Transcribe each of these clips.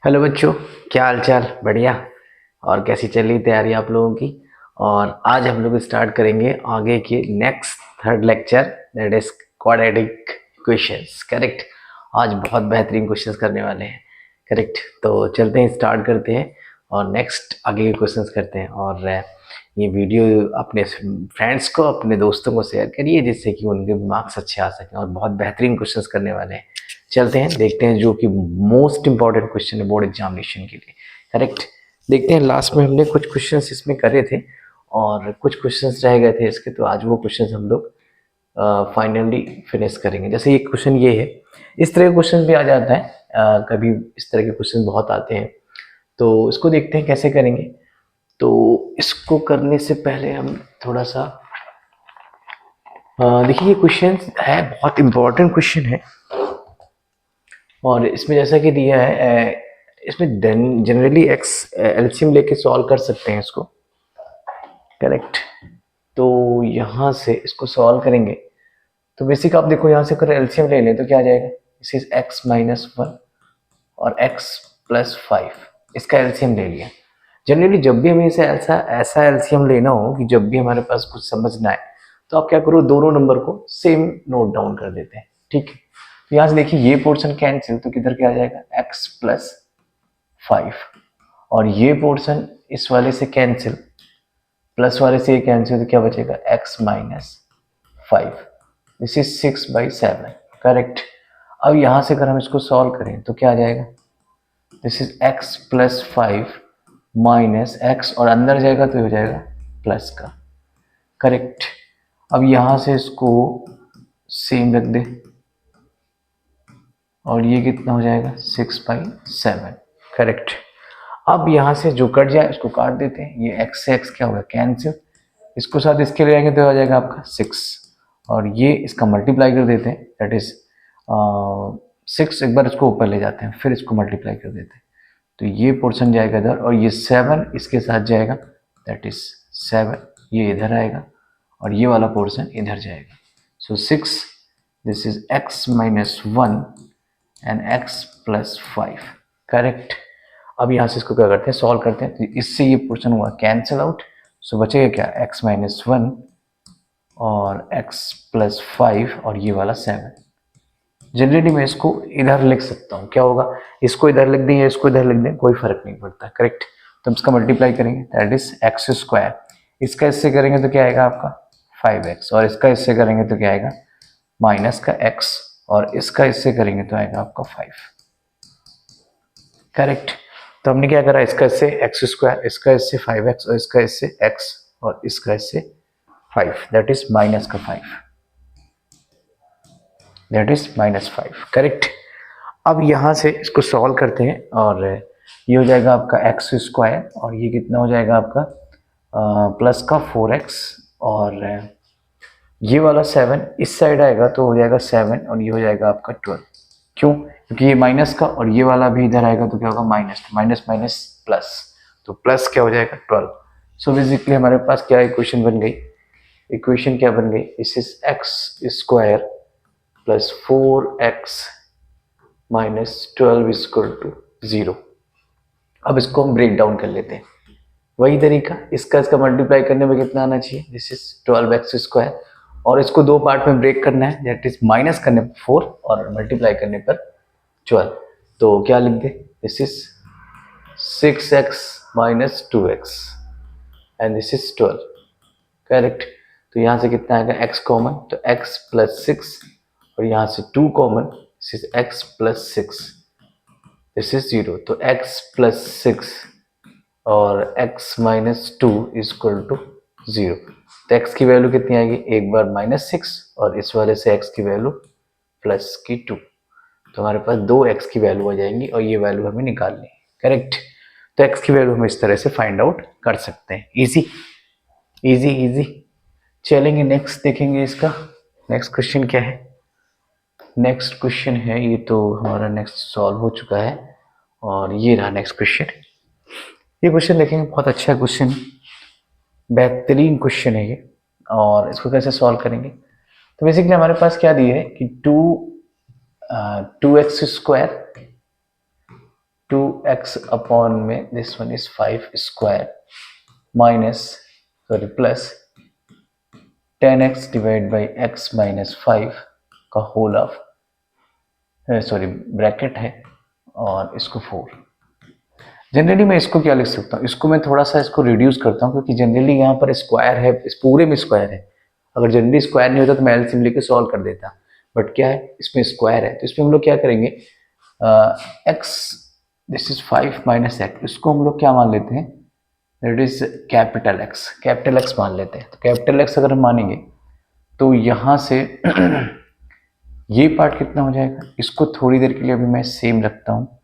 Hello बच्चों, क्या हाल चाल? बढ़िया। और कैसी चल रही तैयारी आप लोगों की? और आज हम लोग स्टार्ट करेंगे आगे के next third lecture, that is quadratic questions. Correct. आज बहुत बेहतरीन क्वेश्चंस करने वाले हैं। करेक्ट। तो चलते हैं, स्टार्ट करते हैं और नेक्स्ट आगे के क्वेश्चंस करते हैं। और ये वीडियो अपने फ्रेंड्स को, अपने दोस्तों को शेयर करिए जिससे कि उनके मार्क्स अच्छे आ सकें। और बहुत बेहतरीन क्वेश्चंस करने वाले हैं। चलते हैं, देखते हैं जो कि मोस्ट इंपॉर्टेंट क्वेश्चन है बोर्ड एग्जामिनेशन के लिए। करेक्ट। देखते हैं, लास्ट में हमने कुछ क्वेश्चंस इसमें करे थे और कुछ क्वेश्चंस रह गए थे इसके, तो आज वो क्वेश्चंस हम लोग फाइनली फिनिश करेंगे। जैसे ये क्वेश्चन ये है, इस तरह के क्वेश्चन भी आ जाता है। कभी इस तरह के क्वेश्चन बहुत आते हैं, तो इसको देखते हैं कैसे करेंगे। तो इसको करने से पहले हम थोड़ा सा देखिए, ये क्वेश्चन है, बहुत इंपॉर्टेंट क्वेश्चन है। और इसमें जैसा कि दिया है, इसमें जनरली एक्स एलसीएम लेके सॉल्व कर सकते हैं इसको। करेक्ट। तो यहाँ से इसको सॉल्व करेंगे तो बेसिक आप देखो, यहाँ से अगर एलसीएम ले लें तो क्या आ जाएगा, this is x minus one और एक्स प्लस फाइव। इसका एलसीएम ले लिया। जनरली जब भी हमें इसे ऐसा ऐसा एलसीएम लेना हो कि जब भी हमारे पास कुछ समझना है, तो आप क्या करो, दोनों नंबर को सेम नोट डाउन कर देते हैं। ठीक है। तो यहाँ से देखिए, ये पोर्शन कैंसिल, तो किधर क्या आ जाएगा, एक्स प्लस फाइव। और ये पोर्शन इस वाले से कैंसिल, प्लस वाले से ये कैंसिल, तो क्या बचेगा, x minus five. This is 6/7। Correct. अब यहां से अगर हम इसको सॉल्व करें तो क्या आ जाएगा, this is x plus five minus x, और अंदर जाएगा तो हो जाएगा प्लस का। करेक्ट। अब यहां से इसको सेम रख दे और ये कितना हो जाएगा, 6/7। करेक्ट। अब यहाँ से जो कट जाए उसको काट देते हैं। ये एक्स से एक्स क्या होगा, कैंसिल। इसको साथ इसके ले आएंगे तो आ जाएगा आपका 6। और ये इसका मल्टीप्लाई कर देते हैं, दैट इज 6। एक बार इसको ऊपर ले जाते हैं, फिर इसको मल्टीप्लाई कर देते हैं, तो ये पोर्शन जाएगा इधर, और ये 7 इसके साथ जाएगा, दैट इज 7। ये इधर आएगा और ये वाला पोर्शन इधर जाएगा। सो 6, this is x minus one and x plus five. Correct. अब यहाँ से इसको क्या करते हैं, सॉल्व करते हैं, तो इससे ये पोर्शन हुआ कैंसिल आउट। सो बचेगा क्या, एक्स माइनस वन और एक्स प्लस फाइव और ये वाला 7। जनरली मैं इसको इधर लिख सकता हूँ, क्या होगा, इसको इधर लिख दें या इसको इधर लिख दें, कोई फर्क नहीं पड़ता। करेक्ट। तो हम इसका मल्टीप्लाई करेंगे, दैट इज एक्स स्क्वायर। इसका इससे करेंगे तो क्या आएगा आपका 5x, और इसका इससे करेंगे तो क्या आएगा माइनस का x, और इसका इससे करेंगे तो आएगा आपका 5। करेक्ट। तो हमने क्या करा, इसका इससे एक्स स्क्वायर, इसका इससे 5x, और इसका इससे x, और इसका इससे 5, दैट इज माइनस का 5, दैट इज -5। करेक्ट। अब यहाँ से इसको सॉल्व करते हैं और ये हो जाएगा आपका एक्स स्क्वायर, और ये कितना हो जाएगा आपका प्लस का 4x, और ये वाला 7 इस साइड आएगा तो हो जाएगा 7, और ये हो जाएगा आपका 12। क्यों, क्योंकि ये माइनस का और ये वाला भी इधर आएगा तो क्या होगा माइनस, माइनस माइनस प्लस, तो प्लस क्या हो जाएगा 12। सो बेसिकली हमारे पास क्या इक्वेशन बन गई, इक्वेशन क्या बन गई, this is x square plus 4x minus 12 equal to 0। अब इसको हम ब्रेक डाउन कर लेते हैं, वही तरीका, इसका मल्टीप्लाई करने में कितना आना चाहिए, दिस इज 12x स्क्वायर, और इसको दो पार्ट में ब्रेक करना है, दैट इज माइनस करने पर 4 और मल्टीप्लाई करने पर 12। तो क्या लिख दे, this is 6x minus 2x and this is 12। Correct. तो यहाँ से कितना आएगा, x कॉमन, तो x प्लस 6, और यहाँ से 2 common, this is x plus 6, this is 0। तो x प्लस 6 और x माइनस 2 इक्वल टू 0। तो x की वैल्यू कितनी आएगी, एक बार -6 और इस वाले से x की वैल्यू प्लस की 2। तो हमारे पास दो x की वैल्यू आ जाएंगी और ये वैल्यू हमें निकालनी है। करेक्ट। तो x की वैल्यू हम इस तरह से फाइंड आउट कर सकते हैं। Easy easy easy. चलेंगे नेक्स्ट देखेंगे, इसका नेक्स्ट क्वेश्चन क्या है। नेक्स्ट क्वेश्चन है, ये तो हमारा नेक्स्ट सॉल्व हो चुका है, और ये रहा नेक्स्ट क्वेश्चन। ये क्वेश्चन देखेंगे, बहुत अच्छा क्वेश्चन, बेहतरीन क्वेश्चन है ये। और इसको कैसे सॉल्व करेंगे, तो बेसिकली हमारे पास क्या दिया है कि 2x स्क्वायर 2x अपॉन में this one is 5 square minus sorry plus 10x divide by x minus 5 का होल ऑफ सॉरी ब्रैकेट है और इसको 4। जनरली मैं इसको क्या लिख सकता हूँ, इसको मैं थोड़ा सा इसको रिड्यूस करता हूँ क्योंकि जनरली यहाँ पर स्क्वायर है, इस पूरे में स्क्वायर है। अगर जनरली स्क्वायर नहीं होता तो मैं एलसीएम लेके सॉल्व कर देता, बट क्या है इसमें स्क्वायर है, तो इसमें हम लोग क्या करेंगे, x this is 5 minus x, इसको हम लोग क्या मान लेते हैं, दैट इज कैपिटल एक्स मान लेते हैं। तो कैपिटल एक्स अगर हम मानेंगे तो यहाँ से ये पार्ट कितना हो जाएगा, इसको थोड़ी देर के लिए अभी मैं सेम रखता हूँ,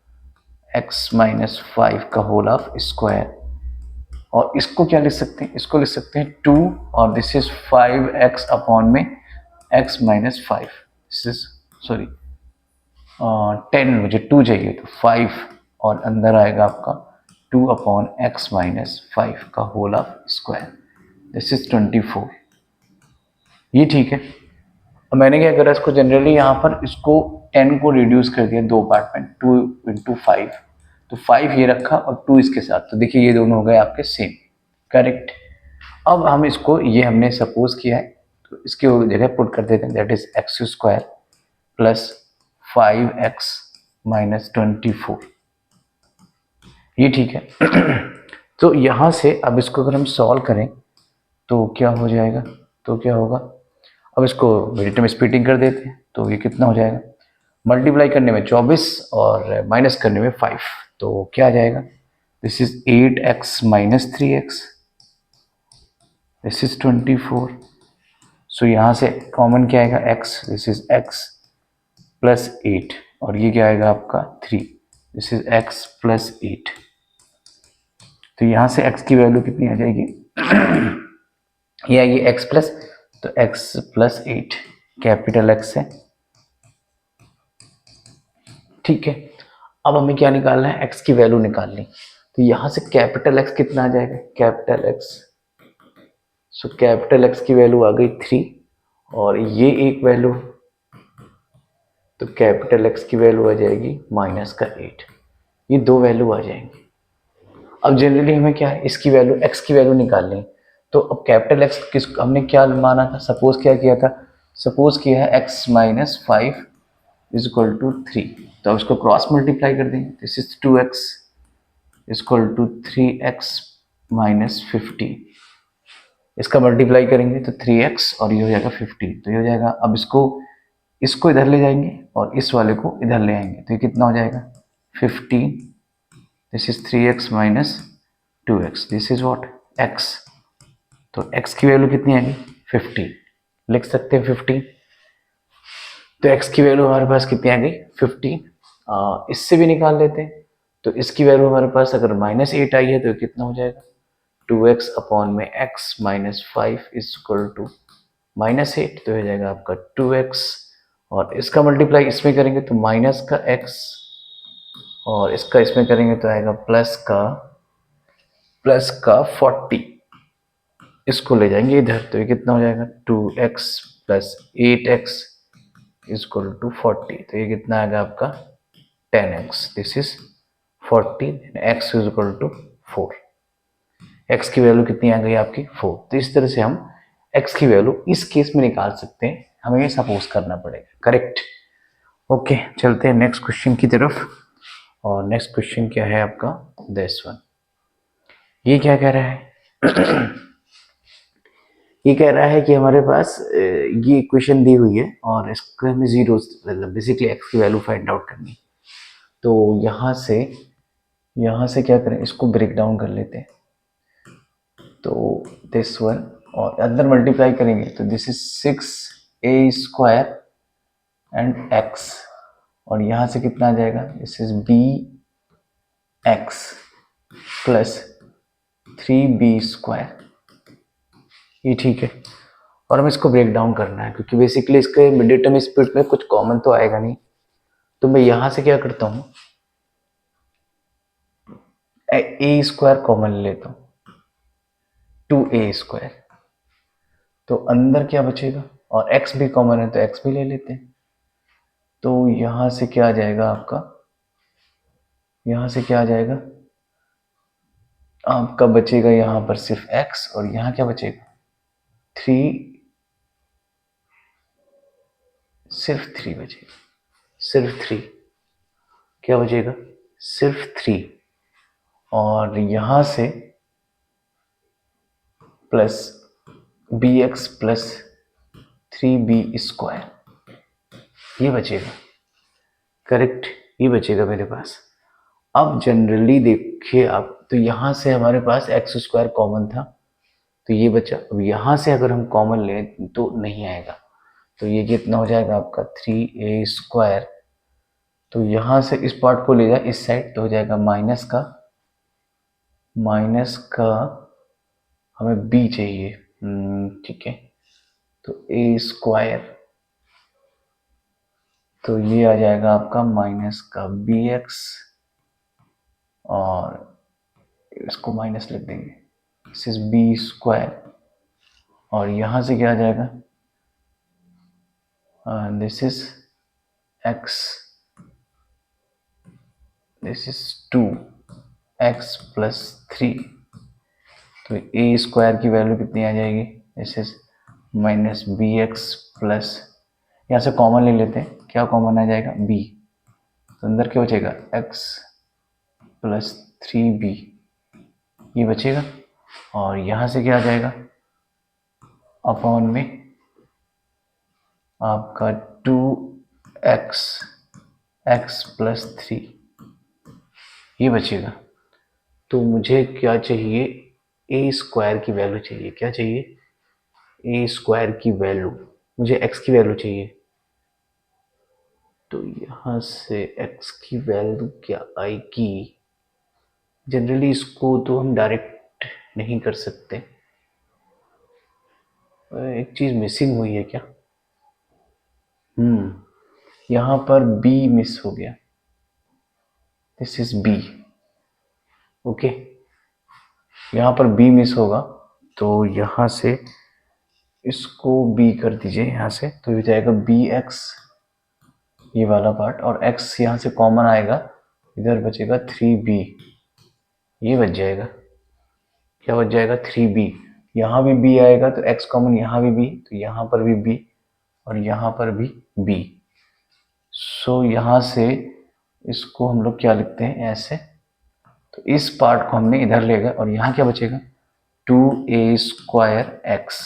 x माइनस 5 का होल ऑफ स्क्वायर, और इसको क्या लिख सकते हैं, इसको लिख सकते हैं 2 और दिस इज 5x अपॉन में x minus 5, this is sorry 10, मुझे 2 चाहिए तो 5 और अंदर आएगा आपका 2 अपॉन x माइनस 5 का whole of square, this is 24। ये ठीक है। अब मैंने क्या करा, इसको जनरली यहाँ पर इसको 10 को रिड्यूस कर दिया दो पार्ट में, 2 इंटू 5, तो 5 ये रखा और 2 इसके साथ, तो देखिए ये दोनों हो गए आपके सेम, करेक्ट। अब हम इसको, ये हमने सपोज किया है तो इसके जगह पुट कर देते हैं, that is x square plus 5x minus 24, ये ठीक है। तो यहाँ से अब इसको अगर हम सॉल्व करें तो क्या हो जाएगा, तो क्या होगा, अब इसको मिनट में स्प्लिटिंग कर देते हैं, तो ये कितना हो जाएगा, मल्टीप्लाई करने में 24 और माइनस करने में 5, तो क्या आ जाएगा, this is 8x minus 3x, this is 24। सो यहाँ से कॉमन क्या आएगा x, this is x plus 8 और ये क्या आएगा आपका 3, दिस इज x प्लस 8। तो यहाँ से x की वैल्यू कितनी आ जाएगी, ये आएगी x प्लस, तो x प्लस 8 कैपिटल X है, ठीक है। अब हमें क्या निकालना है, x की वैल्यू निकालनी, तो यहाँ से कैपिटल X कितना आ जाएगा, capital X, so capital X की वैल्यू आ गई 3 और ये एक वैल्यू, तो कैपिटल X की वैल्यू आ जाएगी माइनस का 8, ये दो वैल्यू आ जाएंगी। अब जनरली हमें क्या है, इसकी वैल्यू x की वैल्यू निकालनी है, तो अब कैपिटल X किस हमने क्या माना था, सपोज क्या किया था, सपोज किया है x minus 5 is equal to 3, तो अब इसको क्रॉस मल्टीप्लाई कर देंगे, this is 2x is equal to 3x minus 50, इसका मल्टीप्लाई करेंगे तो 3x और ये हो जाएगा 50, तो ये हो जाएगा, अब इसको इधर ले जाएंगे और इस वाले को इधर ले आएंगे, तो ये कितना हो जाएगा 15, this is 3x minus 2x, this is what x, तो x की वैल्यू कितनी आएगी 15, लिख सकते हैं 15, तो x की वैल्यू हमारे पास कितनी आ गई 15। इससे भी निकाल लेते हैं, तो इसकी वैल्यू हमारे पास अगर माइनस 8 आई है तो कितना हो जाएगा 2x अपॉन में x minus 5 is equal to minus 8, तो हो जाएगा आपका 2x और इसका मल्टीप्लाई इसमें करेंगे तो माइनस का x और इसका इसमें करेंगे तो आएगा प्लस का 40, इसको ले जाएंगे इधर, तो ये कितना हो जाएगा 2x plus 8x is equal to 40, तो ये कितना आएगा आपका 10x, this is 40, x is equal to 4, x की वैल्यू कितनी आ गई आपकी 4। तो इस तरह से हम x की वैल्यू इस केस में निकाल सकते हैं, हमें ये सपोज करना पड़ेगा, करेक्ट। ओके, चलते हैं नेक्स्ट क्वेश्चन की तरफ, और नेक्स्ट क्वेश्चन क्या है आपका दिस वन, ये क्या कह रहा है ये कह रहा है कि हमारे पास ये इक्वेशन दी हुई है और इसको हमें जीरो, मतलब बेसिकली x की वैल्यू फाइंड आउट करनी, तो यहाँ से क्या करें, इसको ब्रेक डाउन कर लेते हैं, तो दिस वन और अंदर मल्टीप्लाई करेंगे तो this is 6a square and x, और यहाँ से कितना आ जाएगा, this is bx plus 3b square, ये ठीक है। और हमें इसको ब्रेक डाउन करना है क्योंकि बेसिकली इसके मिड टर्म स्प्लिट में कुछ कॉमन तो आएगा नहीं, तो मैं यहाँ से क्या करता हूँ, ए स्क्वायर कॉमन ले लेता हूँ, 2a स्क्वायर, तो अंदर क्या बचेगा, और x भी कॉमन है तो x भी ले लेते हैं, तो यहाँ से क्या आ जाएगा आपका, यहाँ से क्या आ जाएगा, आपका बचेगा यहाँ पर सिर्फ x और यहाँ क्या बचेगा 3, सिर्फ 3 बचेगा, सिर्फ 3, क्या बचेगा सिर्फ 3, और यहाँ से plus B x plus 3b² ये बचेगा, करेक्ट, ये बचेगा मेरे पास। अब जनरली देखिए आप, तो यहाँ से हमारे पास x² कॉमन था तो ये बचा। अब यहाँ से अगर हम कॉमन लें तो नहीं आएगा, तो ये कितना हो जाएगा आपका 3a²। तो यहाँ से इस पार्ट को ले जाए इस साइड तो हो जाएगा माइनस का हमें b चाहिए, ठीक है, तो a², तो ये आ जाएगा आपका माइनस का bx, और इसको माइनस लिख देंगे, दिस इज b², और यहाँ से क्या आ जाएगा, this is x, this is 2x plus 3, तो a² की वैल्यू कितनी आ जाएगी, this is minus bx plus, यहाँ से कॉमन ले लेते हैं, क्या कॉमन आ जाएगा b, तो अंदर क्या बचेगा x प्लस 3b ये बचेगा, और यहाँ से क्या आ जाएगा अपॉन में आपका 2x x प्लस 3 ये बचेगा। तो मुझे क्या चाहिए, a² की वैल्यू चाहिए, क्या चाहिए a² की वैल्यू, मुझे x की वैल्यू चाहिए, तो यहाँ से x की वैल्यू क्या आएगी, जनरली इसको तो हम डायरेक्ट नहीं कर सकते, एक चीज मिसिंग हुई है क्या, यहाँ पर b मिस हो गया, दिस इज b, ओके, यहाँ पर b मिस होगा, तो यहाँ से इसको b कर दीजिए यहाँ से, तो हो जाएगा bx ये वाला पार्ट, और x यहाँ से कॉमन आएगा, इधर बचेगा 3b ये बच जाएगा, क्या बच जाएगा 3b, यहाँ भी b आएगा तो x कॉमन, यहाँ भी b, तो यहाँ पर भी b और यहाँ पर भी b, सो यहाँ से इसको हम लोग क्या लिखते हैं ऐसे, तो इस पार्ट को हमने इधर ले गए और यहाँ क्या बचेगा 2a²x,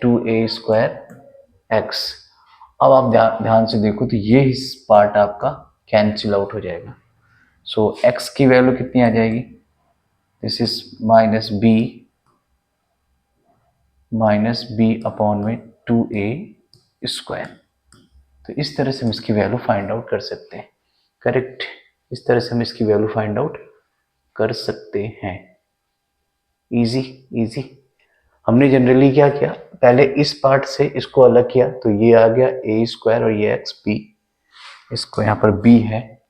2a²x। अब आप ध्यान से देखो तो ये इस पार्ट आपका कैंसिल आउट हो जाएगा, सो x की वैल्यू कितनी आ जाएगी, this is minus B upon में 2a²। तो इस तरह से हम इसकी वैल्यू फाइंड आउट कर सकते हैं, करेक्ट, इस तरह से हम इसकी वैल्यू फाइंड आउट कर सकते हैं, इजी इजी। हमने जनरली क्या किया, पहले इस पार्ट से इसको अलग किया, तो ये आ गया a² और ये xb, इसको यहाँ पर b है,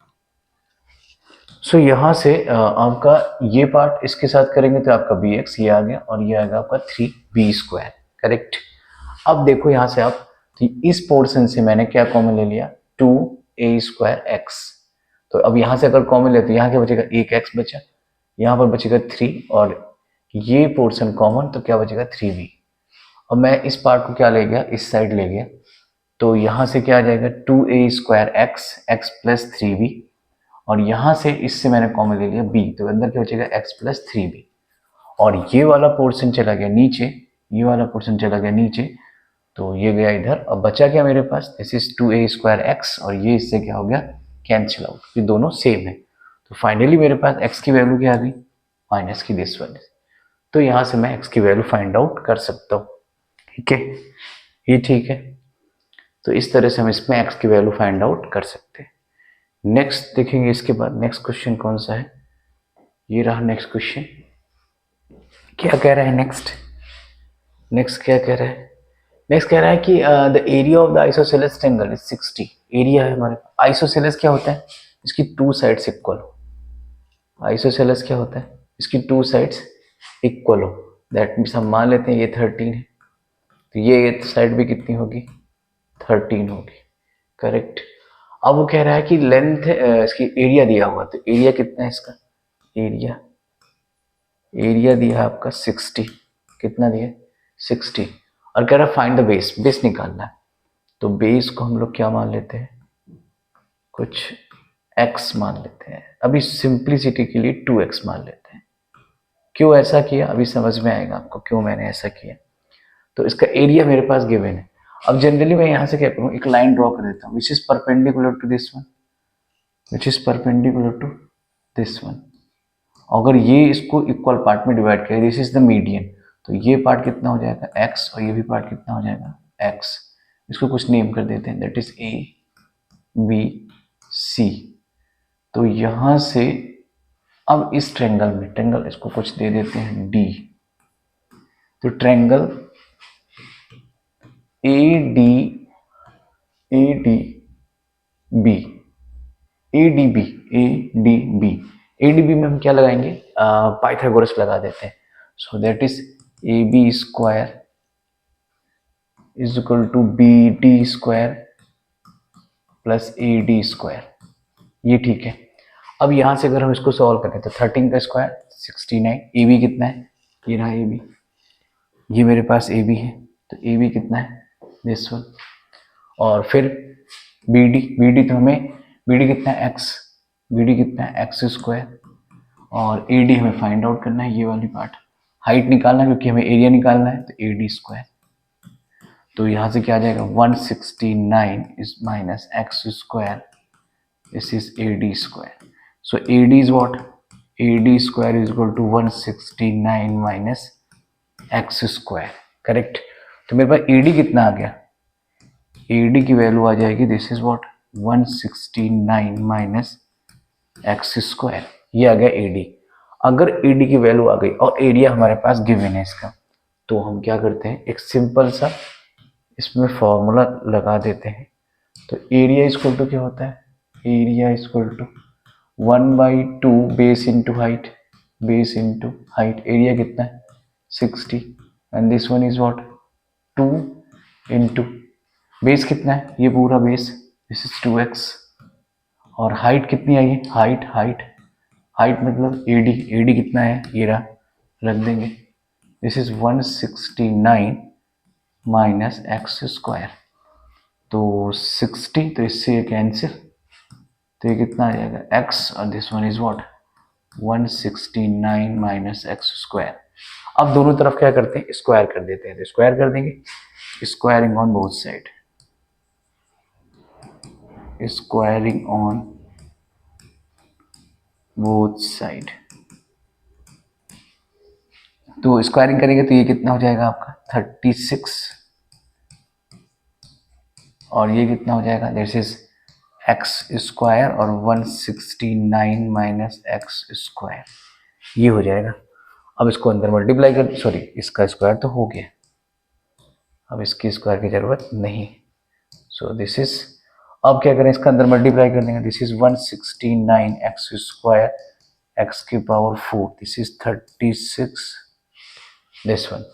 सो यहाँ से आपका ये पार्ट इसके साथ करेंगे तो आपका bx ये आ गया, और ये आएगा आपका 3b², करेक्ट। अब देखो यहाँ से आप, तो इस पोर्शन से मैंने क्या कॉमन ले लिया 2a²x, तो अब यहाँ से अगर कॉमन ले तो यहाँ क्या बचेगा, एक x बचा, यहाँ पर बचेगा 3, और ये पोर्शन कॉमन तो क्या बचेगा 3b। अब मैं इस पार्ट को क्या ले गया, इस साइड ले गया, तो यहाँ से क्या आ जाएगा 2a²x x प्लस 3b, और यहाँ से इससे मैंने कॉमन ले लिया b, तो अंदर क्या बचेगा x प्लस 3b, और ये वाला पोर्शन चला गया नीचे, ये वाला पोर्शन चला गया नीचे, तो ये गया इधर। अब बचा क्या मेरे पास, दिस इज 2a²x, और ये इससे क्या हो गया कैंसिल आउट, ये दोनों सेम है, तो फाइनली मेरे पास x की वैल्यू क्या आ गई माइनस की दिस वाले, तो यहाँ से मैं x की वैल्यू फाइंड आउट कर सकता हूँ, ठीक है, ये ठीक है। तो इस तरह से हम इसमें x की वैल्यू फाइंड आउट कर सकते हैं। नेक्स्ट देखेंगे, इसके बाद नेक्स्ट क्वेश्चन कौन सा है, ये रहा नेक्स्ट क्वेश्चन, क्या कह रहा है नेक्स्ट क्या कह रहा है, नेक्स्ट कह रहा है कि the area of the isosceles triangle is 60, area है हमारे, आइसोसेलेस क्या होता है, इसकी टू साइड्स इक्वल हो, आइसोसेलेस क्या होता है, इसकी टू साइड्स इक्वल हो, दैट मीन्स हम मान लेते हैं ये 13 है, तो ये साइड भी कितनी होगी 13 होगी, करेक्ट। अब वो कह रहा है कि लेंथ इसकी एरिया दिया हुआ, तो एरिया कितना है इसका, एरिया एरिया दिया है आपका 60, कितना दिया 60, और कह रहा है फाइंड द बेस, बेस निकालना है। तो बेस को हम लोग क्या मान लेते हैं, कुछ x मान लेते हैं, अभी सिंप्लिसिटी के लिए 2x मान लेते हैं। क्यों ऐसा किया अभी समझ में आएगा आपको क्यों मैंने ऐसा किया। तो इसका एरिया मेरे पास गिवन है। अब जनरली मैं यहाँ से क्या करूँ, एक लाइन ड्रॉ कर देता हूँ which is perpendicular to this one, which is perpendicular to this one. अगर ये इसको इक्वल पार्ट में डिवाइड करें, दिस इज द मीडियन, तो ये पार्ट कितना हो जाएगा x, और ये भी पार्ट कितना हो जाएगा x। इसको कुछ नेम कर देते हैं, that is a b c। तो यहां से अब इस ट्रेंगल में, ट्रेंगल इसको कुछ दे देते हैं d, तो triangle A D B, A D B, A D B, A D B में हम क्या लगाएंगे, पाइथागोरस लगा देते हैं। So that is A B square is equal to B D square plus A D square, ये ठीक है। अब यहां से अगर हम इसको सॉल्व करें तो 13 का स्क्वायर 69, ए बी कितना है, ये रहा ए बी, ये मेरे पास ए बी है, तो ए बी कितना है दिस वन, और फिर बी डी तो हमें बी डी कितना है एक्स, बी डी कितना है एक्स स्क्वायर, और ए डी हमें फाइंड आउट करना है, ये वाली पार्ट हाइट निकालना है क्योंकि हमें एरिया निकालना है, तो ए डी स्क्वायर। तो यहाँ से क्या आ जाएगा 169 is minus x square, this is A D square. So A D is what, A D square is equal to 169 minus x square, correct. तो मेरे पास ए डी कितना आ गया, ए डी की वैल्यू आ जाएगी this is what 169 minus x square, ये आ गया A D. अगर A D की वैल्यू आ गई और एरिया हमारे पास गिवन है इसका, तो हम क्या करते हैं, एक सिंपल सा इसमें फॉर्मूला लगा देते हैं। तो एरिया इक्वल टू क्या होता है, area equal to 1/2 base into height, base into height, area कितना है 60, and this one is what 2 into base कितना है, ये पूरा बेस, दिस इज 2x, और हाइट कितनी आई है, हाइट हाइट हाइट मतलब एडी, एडी कितना है ये रहा, रख देंगे, this is 169 minus x square, तो 60, तो इससे कैंसिल, तो ये कितना आ जाएगा x, और this one is what 169 minus x square. अब दोनों तरफ क्या करते हैं, स्क्वायर कर देते हैं, तो स्क्वायर कर देंगे, squaring on both side, squaring on both side. तो स्क्वायरिंग करेंगे तो ये कितना हो जाएगा आपका 36, और ये कितना हो जाएगा, दिस इज एक्स स्क्वायर और 169 माइनस एक्स स्क्वायर, ये हो जाएगा। अब इसको अंदर मल्टीप्लाई कर, सॉरी इसका स्क्वायर तो हो गया, अब इसकी स्क्वायर की जरूरत नहीं। सो दिस इज, अब क्या करें, इसका अंदर मल्टीप्लाई कर देंगे, this is 169 x square x की power 4, this is 36 this one.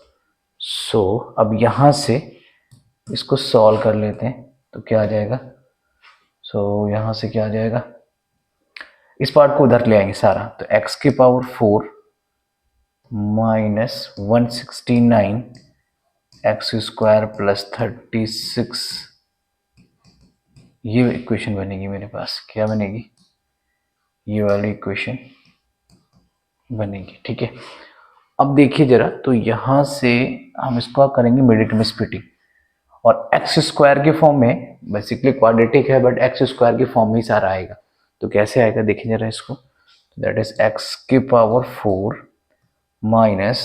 So अब यहां से इसको सॉल्व कर लेते हैं, तो क्या आ जाएगा, सो यहाँ से क्या आ जाएगा, इस पार्ट को उधर ले आएंगे सारा, तो x की power 4 minus 169 x square plus 36, ये इक्वेशन बनेगी मेरे पास, क्या बनेगी, ये वाली इक्वेशन बनेगी, ठीक है। अब देखिए जरा, तो यहाँ से हम इसको करेंगे मिड में स्प्लिटिंग, और एक्स स्क्वायर के फॉर्म में, बेसिकली क्वाड्रेटिक है बट एक्स स्क्वायर की फॉर्म में ही सारा आएगा, तो कैसे आएगा देखिए जरा इसको, दैट इज एक्स की पावर 4 माइनस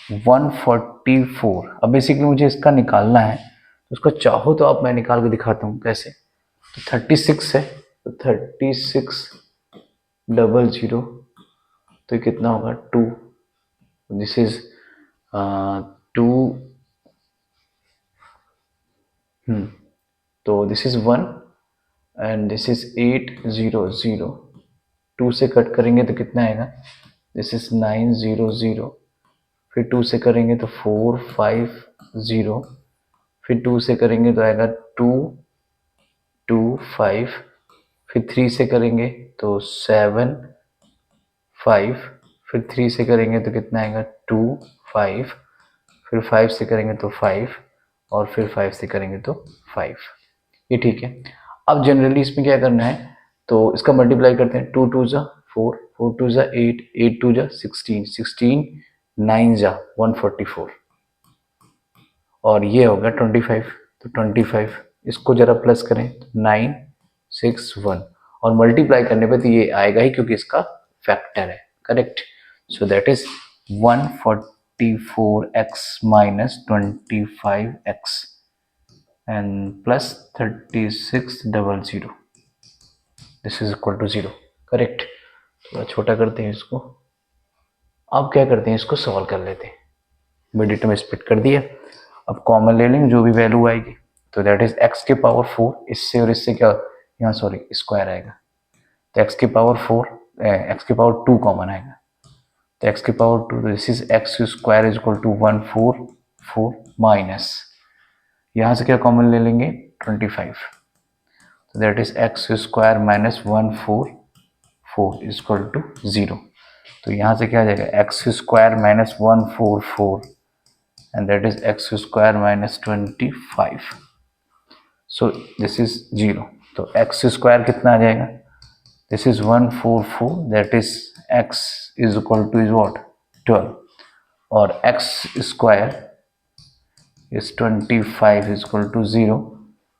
144। अब बेसिकली मुझे इसका निकालना है, तो उसको चाहो तो आप मैं निकाल के दिखाता हूँ कैसे। तो 36 है, तो 36 डबल जीरो, तो ये कितना होगा 2, दिस इज 2, तो this is 1 and this is 800, 2 से कट करेंगे तो कितना आएगा, दिस इज 900, फिर 2 से करेंगे तो 450, फिर 2 से करेंगे तो आएगा 2 2 5, फिर 3 से करेंगे तो 7 5, फिर 3 से करेंगे तो कितना आएगा 2 5, फिर 5 से करेंगे तो 5, और फिर 5 से करेंगे तो 5। ये ठीक है। अब जनरली इसमें क्या करना है, तो इसका मल्टीप्लाई करते हैं। 2 2 जा 4, 4 2 जा 8, 8 2 जा 16, 16 9 जा 144, और ये होगा 25। तो 25 इसको जरा प्लस करें, 9 6 1, और मल्टीप्लाई करने पे तो ये आएगा ही क्योंकि इसका फैक्टर है। Correct. So that is 144x minus 25x and plus 3600, this is equal to 0। Correct. थोड़ा छोटा करते हैं इसको। अब क्या करते हैं, इसको सॉल्व कर लेते हैं। मिड टर्म स्प्लिट कर दिया। अब कॉमन ले लेंगे जो भी वैल्यू आएगी, तो दैट इज x के पावर 4, इससे और इससे क्या, यहाँ सॉरी स्क्वायर आएगा, तो x के पावर 4, x के पावर 2 कॉमन आएगा, तो x के power 2, this is x square is equal to 144 minus, यहाँ से क्या कॉमन ले लेंगे 25, तो that is x square minus 144 is equal to 0। तो यहाँ से क्या आ जाएगा x square minus 144 and that is x square minus 25, so this is 0। तो x square कितना आ जाएगा, this is 144, that is x is equal to is what 12, और x square is 25 is equal to 0,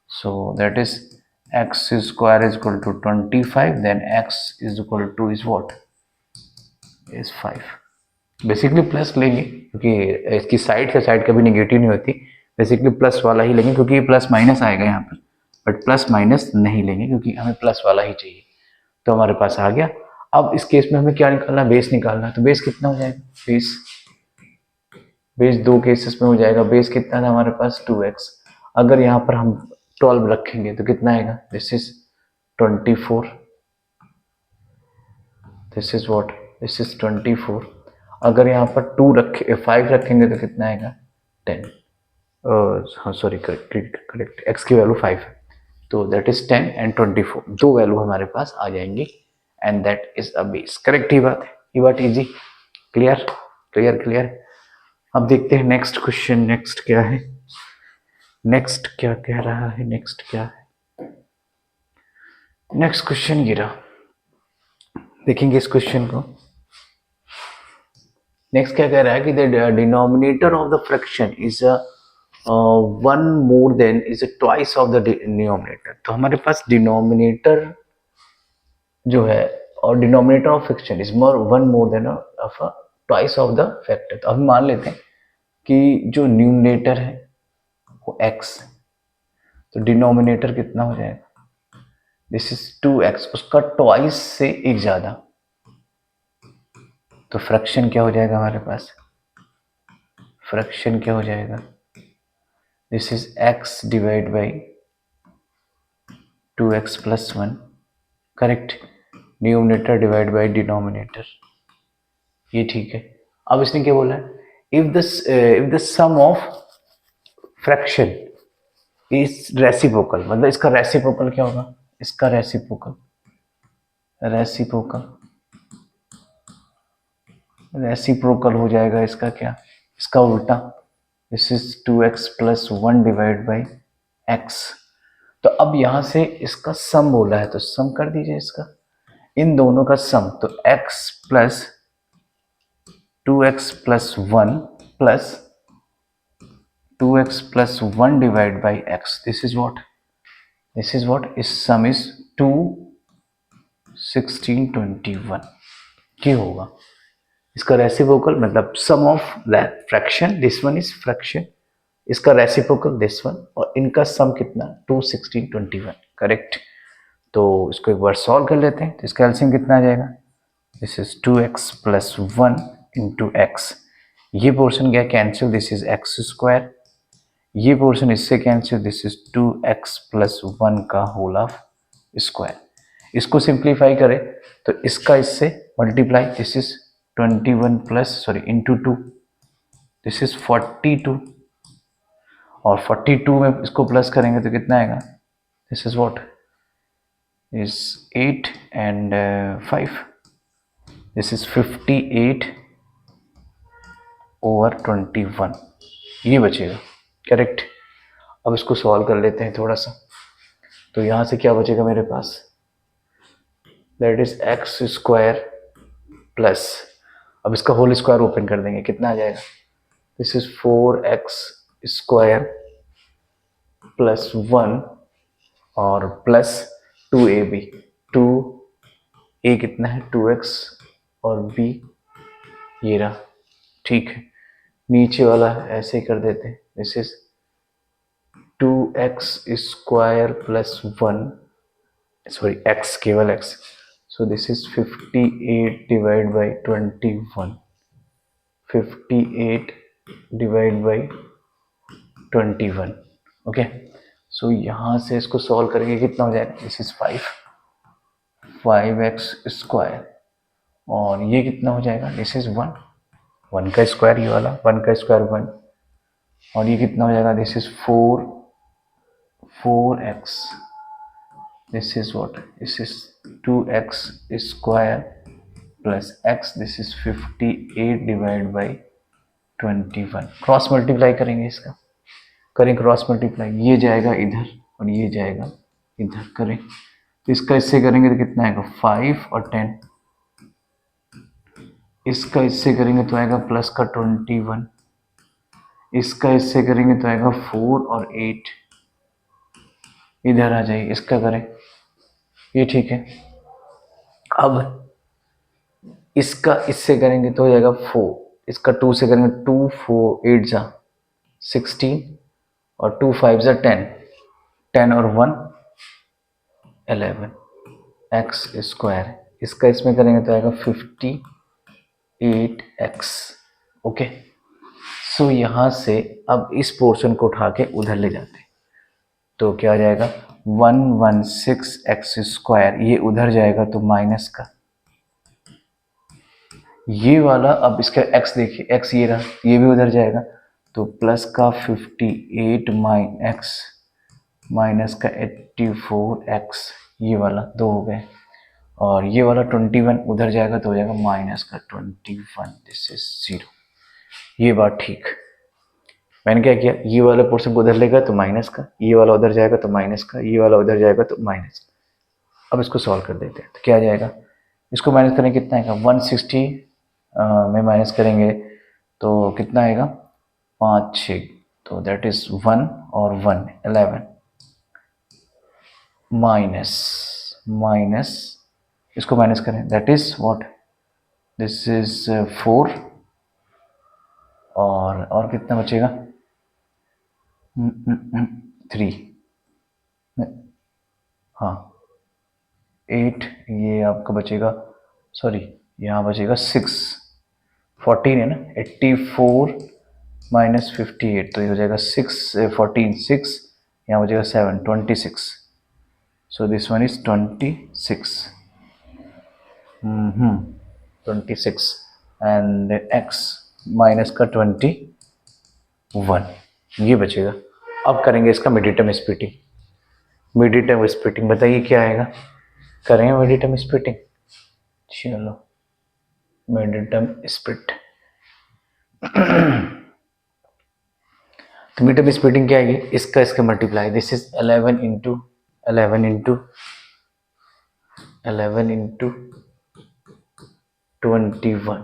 so that is x square is equal to 25, then x is equal to is what is 5। Basically plus लेंगे क्योंकि इसकी side से side कभी negative नहीं होती, basically plus वाला ही लेंगे क्योंकि प्लस माइनस आएगा यहाँ पर, बट प्लस माइनस नहीं लेंगे क्योंकि हमें प्लस वाला ही चाहिए। तो हमारे पास आ गया। अब इस केस में हमें क्या निकालना है, बेस निकालना है। तो बेस कितना हो जाएगा, बेस दो केसेस में हो जाएगा। बेस कितना था हमारे पास 2x, अगर यहाँ पर हम 12 रखेंगे तो कितना आएगा, this is 24, this is what, this is 24। अगर यहाँ पर 5 रखेंगे तो कितना आएगा 10, हाँ सॉरी करेक्ट, x की वैल्यू 5 है, तो दैट इज 10 एंड 24, दो वैल्यू हमारे पास आ जाएंगी and that is a base. Correct ही बात है, ये बात इजी, क्लियर क्लियर क्लियर। अब देखते हैं नेक्स्ट क्वेश्चन, नेक्स्ट क्या है, नेक्स्ट क्या कह रहा है, नेक्स्ट क्या है, नेक्स्ट क्वेश्चन ये रहा, देखेंगे इस क्वेश्चन को। नेक्स्ट क्या कह रहा है कि the denominator of the fraction is one more than is twice of the denominator. तो हमारे पास डिनोमिनेटर जो है और denominator of fraction is one more than of twice of the factor. तो हम मान लेते हैं कि जो न्यूमरेटर है वो x, तो डिनोमिनेटर कितना हो जाएगा, दिस इज 2x, उसका ट्वाइस से एक ज्यादा, तो फ्रैक्शन क्या हो जाएगा हमारे पास, फ्रैक्शन क्या हो जाएगा, this is x divide by 2x plus 1। Correct. Numerator divide by denominator, ये ठीक है। अब इसने क्या बोला है, if the sum of fraction is reciprocal, मतलब इसका रेसिप्रोकल क्या होगा, इसका रेसिप्रोकल रेसिप्रोकल हो जाएगा इसका क्या, इसका उल्टा, this is 2x plus 1 divide by x। तो अब यहां से इसका सम बोला है तो सम कर दीजिए इसका, इन दोनों का सम, तो x plus 2x plus 1 plus 2x plus 1 divide by x, this is what, इस सम इज 2 16 21, ये होगा इसका रेसिप्रोकल, मतलब sum of fraction, this one is fraction, इसका रेसिप्रोकल दिस वन, और इनका सम कितना 2 16 21। करेक्ट। तो इसको एक बार सॉल्व कर लेते हैं। तो इसका एलसीएम कितना आ जाएगा, this is 2x plus 1 into x, ये पोर्शन गया cancel, this is x square, ये पोर्शन इससे cancel, this is 2x plus 1 का होल ऑफ स्क्वायर। इसको सिंप्लीफाई करें तो इसका इससे multiply, this is 21 plus sorry into 2, this is 42, और 42 में इसको प्लस करेंगे तो कितना आएगा, this is what is 8 and 5. This is 58 over 21, ये बचेगा। करेक्ट। अब इसको सॉल्व कर लेते हैं थोड़ा सा। तो यहाँ से क्या बचेगा मेरे पास, that is x square plus, अब इसका होल स्क्वायर ओपन कर देंगे, कितना आ जाएगा, this is 4x square plus 1 और प्लस 2ab, 2a कितना है 2x और b ये रहा। ठीक है, नीचे वाला ऐसे ही कर देते हैं, this is 2x square plus 1, sorry x, केवल x, so this is 58 divide by 21, 58 divide by 21। Okay, so यहाँ से इसको सॉल्व करेंगे, कितना हो जाएगा, दिस इज 5x स्क्वायर और ये कितना हो जाएगा, दिस इज 1 का स्क्वायर, ये वाला 1 का स्क्वायर 1, और ये कितना हो जाएगा, this is 4x, this is what, this is 2x square plus x, this is 58 divide by 21। Cross multiply करेंगे, इसका करें क्रॉस मल्टीप्लाई, ये जाएगा इधर और ये जाएगा इधर, करें तो इसका इससे करेंगे तो कितना आएगा 5 और 10, इसका इससे करेंगे तो आएगा प्लस का 21, इसका इससे करेंगे तो आएगा 4 और 8, इधर आ जाइए, इसका करें, ये ठीक है। अब इसका इससे करेंगे तो हो जाएगा 4, इसका 2 से करेंगे 2 4 8 जा 16 और 2 5 जा 10, 10 और 1 11 एक्स स्क्वायर, इसका इसमें करेंगे तो आएगा 58x। ओके, सो यहाँ से अब इस पोर्शन को उठा के उधर ले जाते हैं, तो क्या आ जाएगा 116x स्क्वायर, ये उधर जाएगा तो माइनस का ये वाला, अब इसका x देखिए, x ये रहा, ये भी उधर जाएगा तो प्लस का 58 x माइनस का 84x, ये वाला 2 हो गए, और ये वाला 21 उधर जाएगा तो हो जाएगा माइनस का 21, दिस इज 0। ये बात ठीक, मैंने क्या किया, ये वाला पोर्शन को उधर लेगा तो माइनस का, ये वाला उधर जाएगा तो माइनस का, ये वाला उधर जाएगा तो माइनस। अब इसको सॉल्व कर देते हैं, तो क्या आ जाएगा, इसको माइनस करेंगे कितना आएगा 160 में माइनस करेंगे तो कितना आएगा 5 6, तो दैट इज 1 और 1 11 माइनस माइनस, इसको माइनस करें that is what, this is 4 और कितना बचेगा 3, हाँ 8, ये आपका बचेगा, सॉरी यहाँ बचेगा 6, 14 है ना, 84 माइनस 58, तो ये हो जाएगा 6 14 6, यहाँ बचेगा 7 26, so this one is 26 26 and x minus का 21, ये बचेगा। अब करेंगे इसका mid term splitting, mid term splitting बताइए क्या आएगा, करेंगे मिड टर्म स्प्लिटिंग, चलो मिड टर्म स्प्लिट। तो मिड टर्म स्प्लिटिंग क्या आएगी, इसका इसका multiply, this is 11 into 11 into 11 into 21,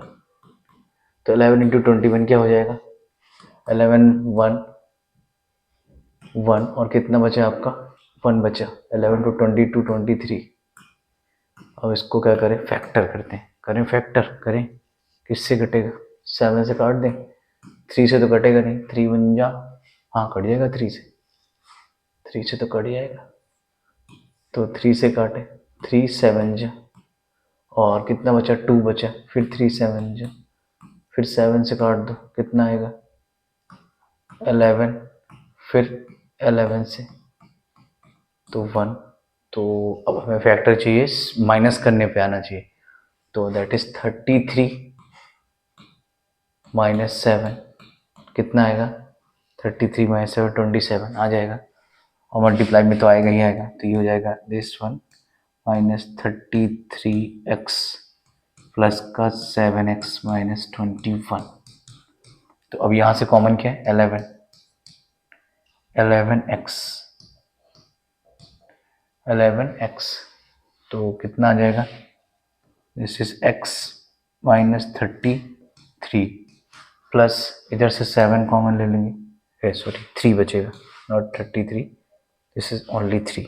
तो 11 इंटू 21 क्या हो जाएगा 11 1 1 और कितना बचा आपका 1 बचा, 11 टू 22 23। अब इसको क्या करें, फैक्टर करते हैं, करें फैक्टर करें, किससे कटेगा 7 से काट दें, 3 से तो कटेगा नहीं, 3 1 जा, हाँ कट जाएगा 3 से, 3 से तो कट जाएगा, तो 3 से काटे 3 7 जा, और कितना बचा 2 बचा, फिर 3 7 जा, फिर 7 से काट दो, कितना आएगा 11, फिर 11 से तो 1, तो अब हमें फैक्टर चाहिए, माइनस करने पे आना चाहिए, तो दैट इज 33 माइनस 7, कितना आएगा 33 माइनस 7 27 आ जाएगा, और मल्टीप्लाई में तो आएगा ही आएगा, तो ये हो जाएगा दिस वन -33x प्लस का 7x माइनस 21। तो अब यहाँ से कॉमन क्या है? 11x तो कितना आ जाएगा? दिस इज x -33 प्लस इधर से 7 कॉमन ले लेंगे, सॉरी 3 बचेगा, नॉट 33, दिस इज ओनली 3।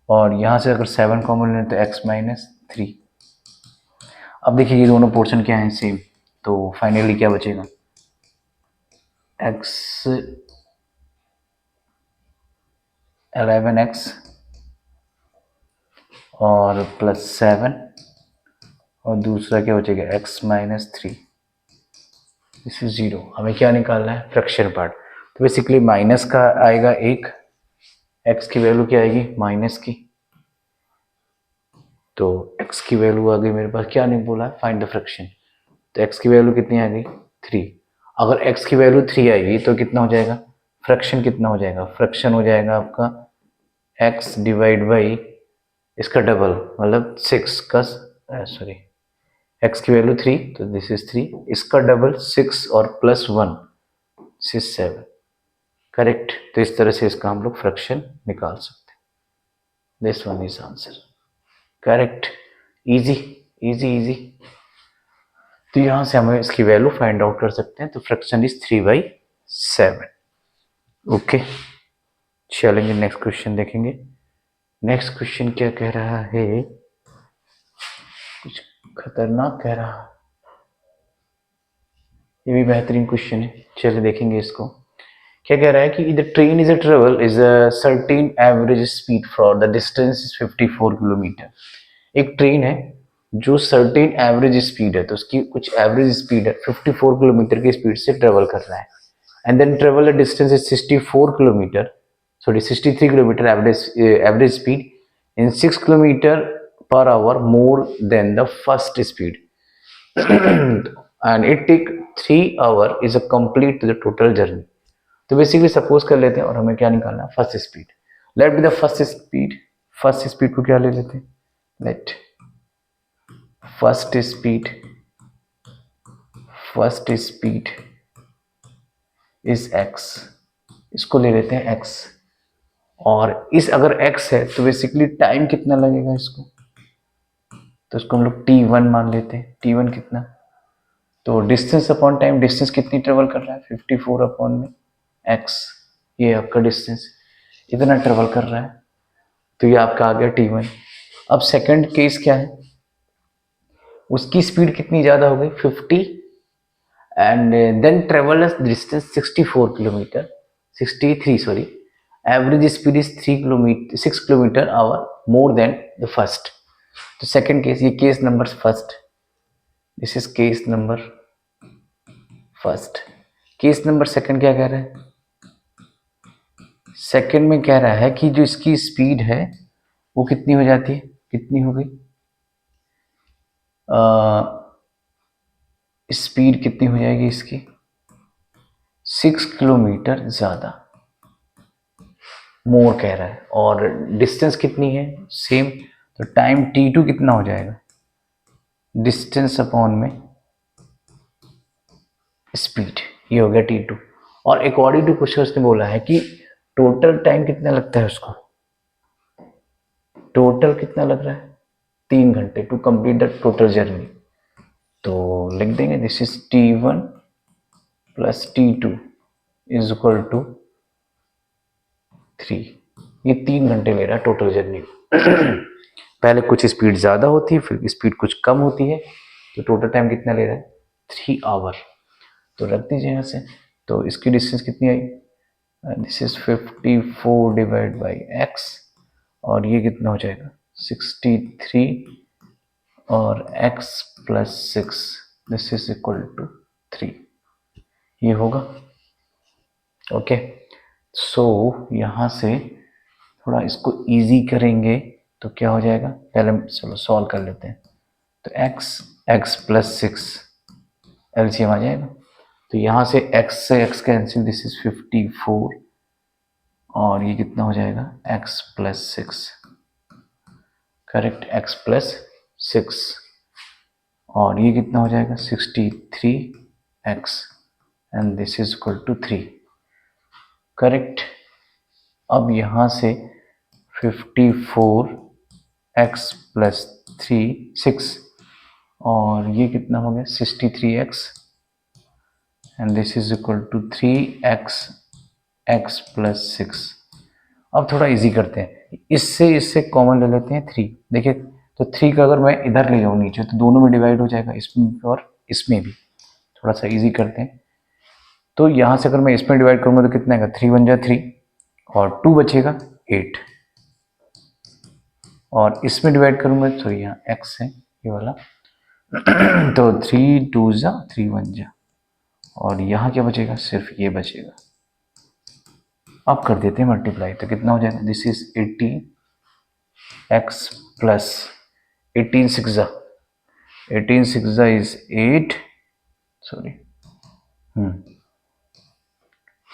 और यहाँ से अगर 7 कॉमन लें तो x -3। अब देखिए ये दोनों पोर्शन क्या हैं? सेम। तो फाइनली क्या बचेगा? x 11x और प्लस 7 और दूसरा क्या बचेगा? x -3। This is 0। हमें क्या निकालना है? Fraction part. तो बेसिकली माइनस का आएगा एक, x की वैल्यू क्या आएगी? माइनस की। तो x की वैल्यू आ गई मेरे पास, क्या नहीं बोला है? Find the fraction. तो x की वैल्यू कितनी आ गई? 3। अगर x की वैल्यू 3 आएगी तो कितना हो जाएगा? फ्रैक्शन कितना हो जाएगा? फ्रैक्शन हो जाएगा आपका x डिवाइड बाई इसका डबल, मतलब 6 का, सॉरी x की वैल्यू 3 तो दिस इज 3, इसका डबल 6 और प्लस 1 दिस इज 7। करेक्ट। तो इस तरह से इसका हम लोग फ्रैक्शन निकाल सकते हैं। This one is answer. Correct. Easy easy easy. तो यहां से हमें इसकी वैल्यू फाइंड आउट कर सकते हैं। तो फ्रैक्शन इज 3/7। ओके, चलेंगे नेक्स्ट क्वेश्चन देखेंगे। नेक्स्ट क्वेश्चन क्या कह रहा है? कुछ खतरनाक कह रहा है। ये भी बेहतरीन क्वेश्चन है, चलिए देखेंगे इसको। क्या कह रहा है कि the train is a travel is a certain average speed for the distance is 54 kilometre. एक ट्रेन है जो सर्टेन एवरेज स्पीड है, तो उसकी कुछ एवरेज स्पीड है 54 किलोमीटर की स्पीड से ट्रेवल कर रहा है। And then travel distance is 64 kilometre, sorry 63 kilometre average speed in 6 kilometre per hour more than the first speed and it take 3 hour is a complete the total journey. तो basically suppose कर लेते हैं और हमें क्या निकालना है? First speed. Let be the first speed. First speed को क्या ले लेते हैं? Let first speed is x, इसको ले लेते हैं x। और इस अगर x है तो बेसिकली टाइम कितना लगेगा इसको? तो इसको हम लोग t1 मान लेते हैं। t1 कितना? तो डिस्टेंस अपॉन टाइम, डिस्टेंस कितनी ट्रेवल कर रहा है? 54 अपॉन में x, ये आपका डिस्टेंस इतना ट्रेवल कर रहा है, तो ये आपका आ गया t1। अब सेकंड केस क्या है? उसकी स्पीड कितनी ज्यादा हो गई? 50 and then travel distance 64 kilometre, 63 sorry, average speed is 6 kilometre hour more than the first. तो सेकंड केस, ये case number first, this is case number first. Case number second क्या कह रहा है? सेकंड में कह रहा है कि जो इसकी स्पीड है वो कितनी हो जाती है? कितनी हो गई? स्पीड कितनी हो जाएगी इसकी? 6 किलोमीटर ज्यादा, मोर कह रहा है। और डिस्टेंस कितनी है? सेम। तो टाइम t2 कितना हो जाएगा? डिस्टेंस अपॉन में स्पीड, ये हो गया t2। और अकॉर्डिंग टू क्वेश्चन उसने बोला है कि टोटल टाइम कितना लगता है उसको? टोटल कितना लग रहा है? 3 घंटे to complete the total journey. तो लिख देंगे this is t1 plus t2 is equal to 3। ये 3 घंटे ले रहा है टोटल जर्नी पहले कुछ स्पीड ज्यादा होती है, फिर स्पीड कुछ कम होती है, तो टोटल टाइम कितना ले रहा है? 3 आवर। तो रख दीजिए यहाँ से। तो इसकी डिस्टेंस कितनी आई? This is 54 divide by x, और ये कितना हो जाएगा? 63 और x plus 6, this is equal to 3, ये होगा। ओके, सो यहाँ से थोड़ा इसको इजी करेंगे तो क्या हो जाएगा? पहले चलो सॉल्व कर लेते हैं। तो x प्लस 6 एलसीएम आ जाएगा। तो यहाँ से x से x कैंसिल, दिस इज 54 और ये कितना हो जाएगा? x plus 6। Correct, x plus 6 और ये कितना हो जाएगा 63x and this is equal to 3। Correct. अब यहाँ से 54x प्लस 6 और ये कितना हो गया 63x and this is equal to 3x x plus 6। अब थोड़ा इजी करते हैं, इससे कॉमन ले लेते हैं 3। देखिए तो 3 का अगर मैं इधर ले जाऊँ नीचे तो दोनों में डिवाइड हो जाएगा, इसमें और इसमें भी। थोड़ा सा इजी करते हैं, तो यहाँ से अगर मैं इसमें डिवाइड करूँगा तो कितना आएगा 3 1 जा 3 और 2 बचेगा 8 और इसमें डिवाइड करूँगा तो यहाँ x है ये वाला तो 3 2 जा 3 1 जा और यहाँ क्या बचेगा, सिर्फ ये बचेगा। अब कर देते हैं मल्टीप्लाई, तो कितना हो जाएगा दिस इज 18x प्लस 18 6 जा इज 8 सॉरी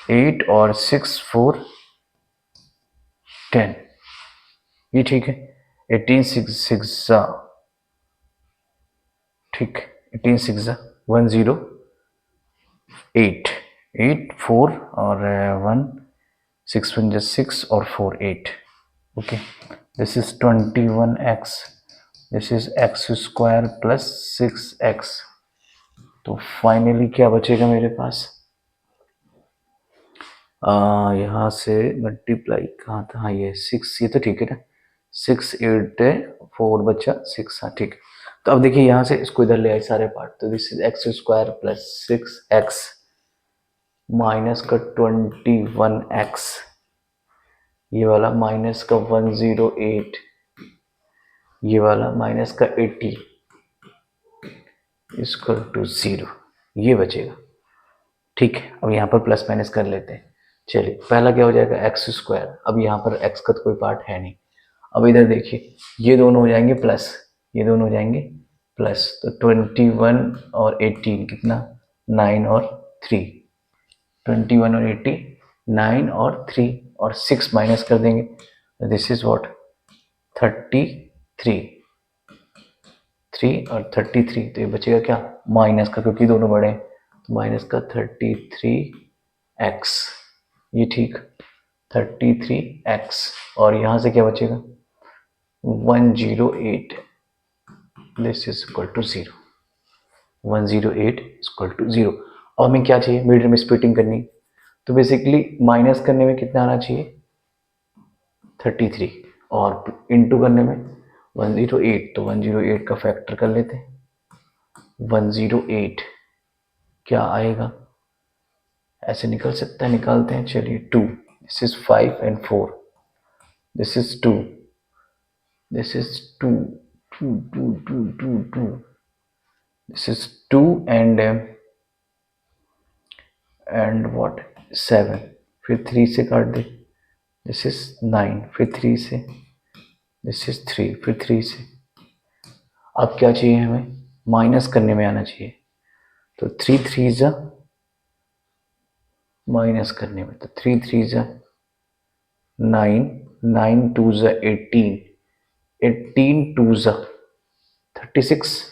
8 और 6 4 10 ये ठीक है। 18 6 जा ठीक, 18 6 जा 108 8 4 और 1 6 1 जा 6 और 4 8 okay. This is 21x, this is x square plus 6x। तो फाइनली क्या बचेगा मेरे पास, यहाँ से मल्टीप्लाई कहाँ था, हाँ ये 6, ये तो ठीक है ना, 6 8 4 बचा 6, हाँ ठीक है। तो अब देखिए यहाँ से इसको इधर ले आए सारे पार्ट, तो this is x square plus 6x minus का 21x, ये वाला माइनस का 108, ये वाला माइनस का 80 इक्वल टू 0, ये बचेगा। ठीक है, अब यहाँ पर प्लस माइनस कर लेते हैं। चलिए पहला क्या हो जाएगा एक्स स्क्वायर, अब यहाँ पर एक्स का तो कोई पार्ट है नहीं। अब इधर देखिए ये दोनों हो जाएंगे प्लस, ये दोनों हो जाएंगे प्लस, तो 21 और 18 कितना 9 और 3, 21 और 80 9 और 3 और 6 माइनस कर देंगे, दिस इज व्हाट 33, 3 और 33, तो ये बचेगा क्या माइनस का, क्योंकि दोनों बड़े हैं, तो माइनस का 33x, ये ठीक 33x और यहाँ से क्या बचेगा 108, this is equal to 0, 108 equal to 0। और हमें क्या चाहिए मीडियम स्प्लिटिंग करनी, तो बेसिकली माइनस करने में कितना आना चाहिए 33 और इनटू करने में 108, तो 108 का फैक्टर कर लेते हैं, 108 क्या आएगा, ऐसे निकल सकता है, निकालते हैं चलिए 2, this is 5 and 4, this is 2, this is 2 2 2 2 2 2, this is 2 and what 7, फिर 3 से काट दे, दिस इज 9, फिर 3 से, दिस इज 3, फिर 3 से। अब क्या चाहिए हमें माइनस करने में आना चाहिए, तो 3 3 जा माइनस करने में, तो 3 3 जा 9, 9 2 जा 18, 18 2 जा 36,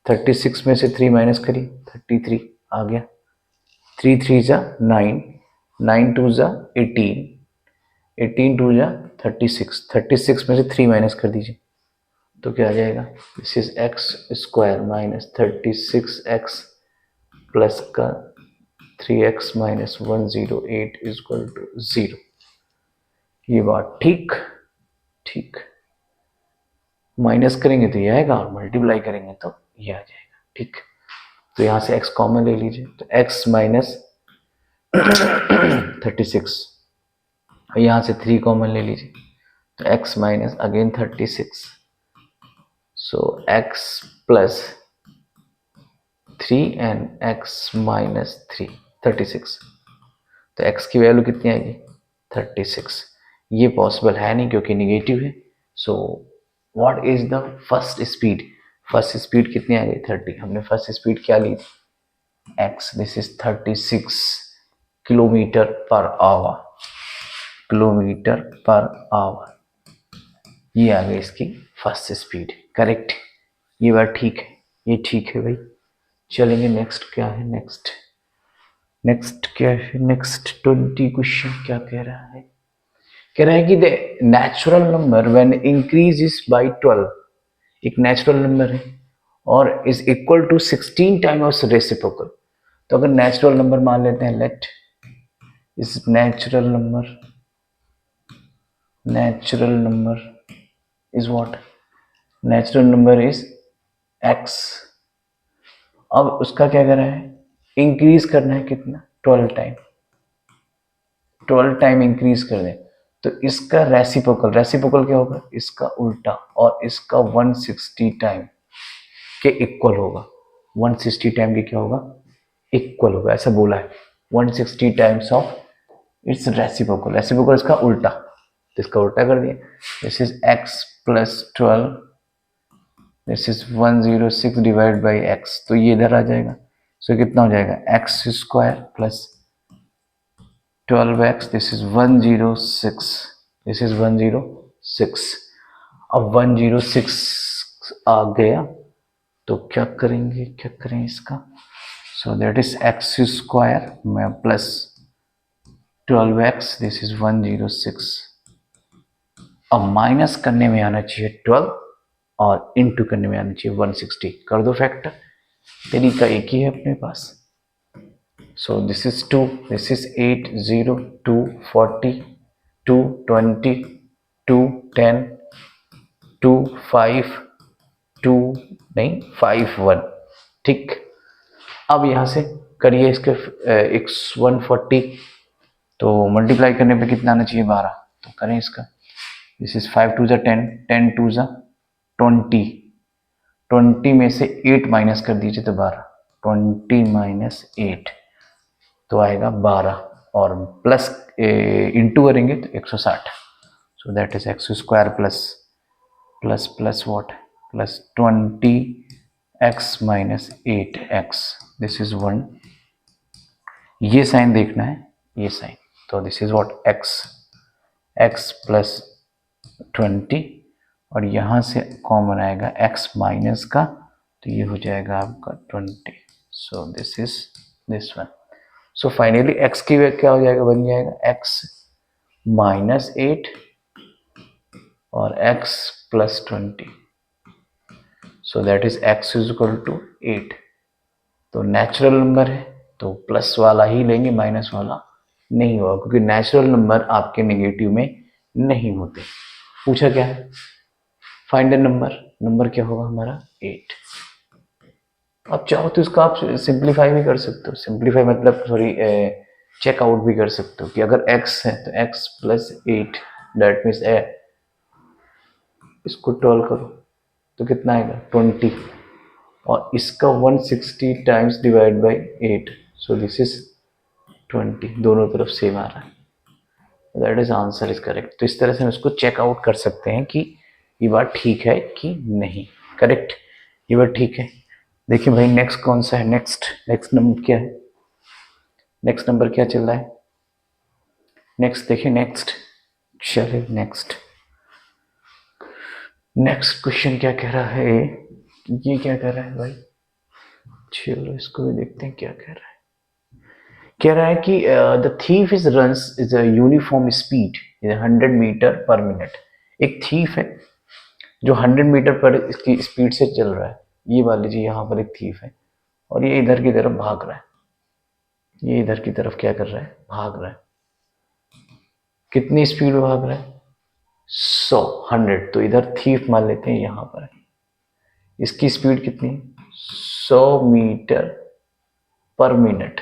36 में से 3 माइनस करिए 33 आ गया, 3 3 जा 9, 9 2 जा 18, 18 2 जा 36, 36 में से 3 माइनस कर दीजिए, तो क्या आ जाएगा this is x square minus 36x plus का 3x माइनस 108 इक्वल टू 0। ये बात ठीक, ठीक माइनस करेंगे तो ये आएगा और मल्टीप्लाई करेंगे तो ये आ जाएगा, ठीक। तो यहाँ से x कॉमन ले लीजिए, तो x माइनस 36, यहाँ से 3 कॉमन ले लीजिए, तो x minus again 36, so x plus 3 and x minus 3 36, तो x की वैल्यू कितनी आएगी 36। ये पॉसिबल है नहीं क्योंकि निगेटिव है, so what is the first speed, first speed कितनी आ गई 30, हमने फर्स्ट स्पीड क्या ली थी x, this is 36 kilometre per our, kilometre per our. ये आ गई इसकी फर्स्ट स्पीड, करेक्ट। ये बात ठीक है, ये ठीक है भाई। चलेंगे नेक्स्ट, क्या है नेक्स्ट, नेक्स्ट क्या है नेक्स्ट 20 क्वेश्चन क्या कह रहा है। कह रहा है कि the natural number when increase is by 12, एक नेचुरल नंबर है और is equal to 16 times reciprocal. तो अगर नेचुरल नंबर मान लेते हैं, लेट इस natural number is what, natural number is x। अब उसका क्या कर रहा है, इंक्रीज करना है कितना, 12 टाइम, 12 टाइम इंक्रीज कर दें तो इसका रेसिप्रोकल क्या होगा, इसका उल्टा, और इसका 160 टाइम के इक्वल होगा। 160 टाइम के क्या होगा, इक्वल होगा, ऐसा बोला है। 160 टाइम्स ऑफ इट्स रेसिप्रोकल इसका उल्टा, तो इसका उल्टा कर दिया। This is x plus 12, this is 106 divide by x, तो ये इधर आ जाएगा। सो कितना हो जाएगा, x square plus 12x, this is 106, this is 106। अब 106 आ गया तो क्या करें इसका, सो दैट इज एक्स स्क्वायर में प्लस 12x, दिस इज 106। अब माइनस करने में आना चाहिए 12 और इनटू करने में आना चाहिए 160। कर दो फैक्टर, तरीका एक ही है अपने पास। So this is 2, this is 8, 0, 2, 40, 2, 20, 2, 10, 2, 5, 2 नहीं 5, 1, ठीक। अब यहाँ से करिए इसके 140, तो मल्टीप्लाई करने पे कितना आना चाहिए, 12। तो करें इसका, दिस इज 5 2 10, 10 2 20, 20 में से 8 माइनस कर दीजिए तो 12, 20 माइनस 8 तो आएगा 12, और प्लस इंटू करेंगे तो 160। सो that is x square plus plus plus what, plus 20x minus 8x, this is 1। ये साइन देखना है, ये साइन, तो this is what x plus 20, और यहाँ से कॉमन आएगा x माइनस का, तो ये हो जाएगा आपका 20। सो this is this one. So finally x की वैल्यू क्या हो जाएगा, बन जाएगा x माइनस 8 और x plus 20, so that is x is equal to 8। तो नेचुरल नंबर है तो प्लस वाला ही लेंगे, माइनस वाला नहीं होगा, क्योंकि नेचुरल नंबर आपके नेगेटिव में नहीं होते। पूछा क्या है, फाइंड द नंबर क्या होगा हमारा 8। आप चाहो तो इसका आप सिंप्लीफाई भी कर सकते हो, सिंप्लीफाई मतलब सॉरी चेकआउट भी कर सकते हो कि अगर x है तो x प्लस 8, दैट मीन्स इसको 12 करो तो कितना आएगा 20, और इसका 160 times divide by 8, so this is 20, दोनों तरफ सेम आ रहा है, that is answer is correct. तो इस तरह से हम इसको चेकआउट कर सकते हैं कि ये बात ठीक है कि नहीं, करेक्ट, ये बात ठीक है। देखिए भाई नेक्स्ट कौन सा है, नेक्स्ट नंबर क्या है, नेक्स्ट नंबर क्या चल रहा है, नेक्स्ट देखिए, नेक्स्ट चले नेक्स्ट क्वेश्चन क्या कह रहा है, ये क्या कह रहा है भाई, चलो इसको भी देखते हैं क्या कह रहा है। कह रहा है कि the thief is runs is a uniform speed 100 metre per minute. एक थीफ है जो 100 मीटर पर इसकी स्पीड से चल रहा है, ये मान लीजिए यहाँ पर एक थीफ है और ये इधर की तरफ भाग रहा है, ये इधर की तरफ क्या कर रहा है, भाग रहा है। कितनी स्पीड में भाग रहा है, 100, 100, तो इधर थीफ मान लेते हैं यहाँ पर, इसकी स्पीड कितनी, 100 मीटर पर मिनट,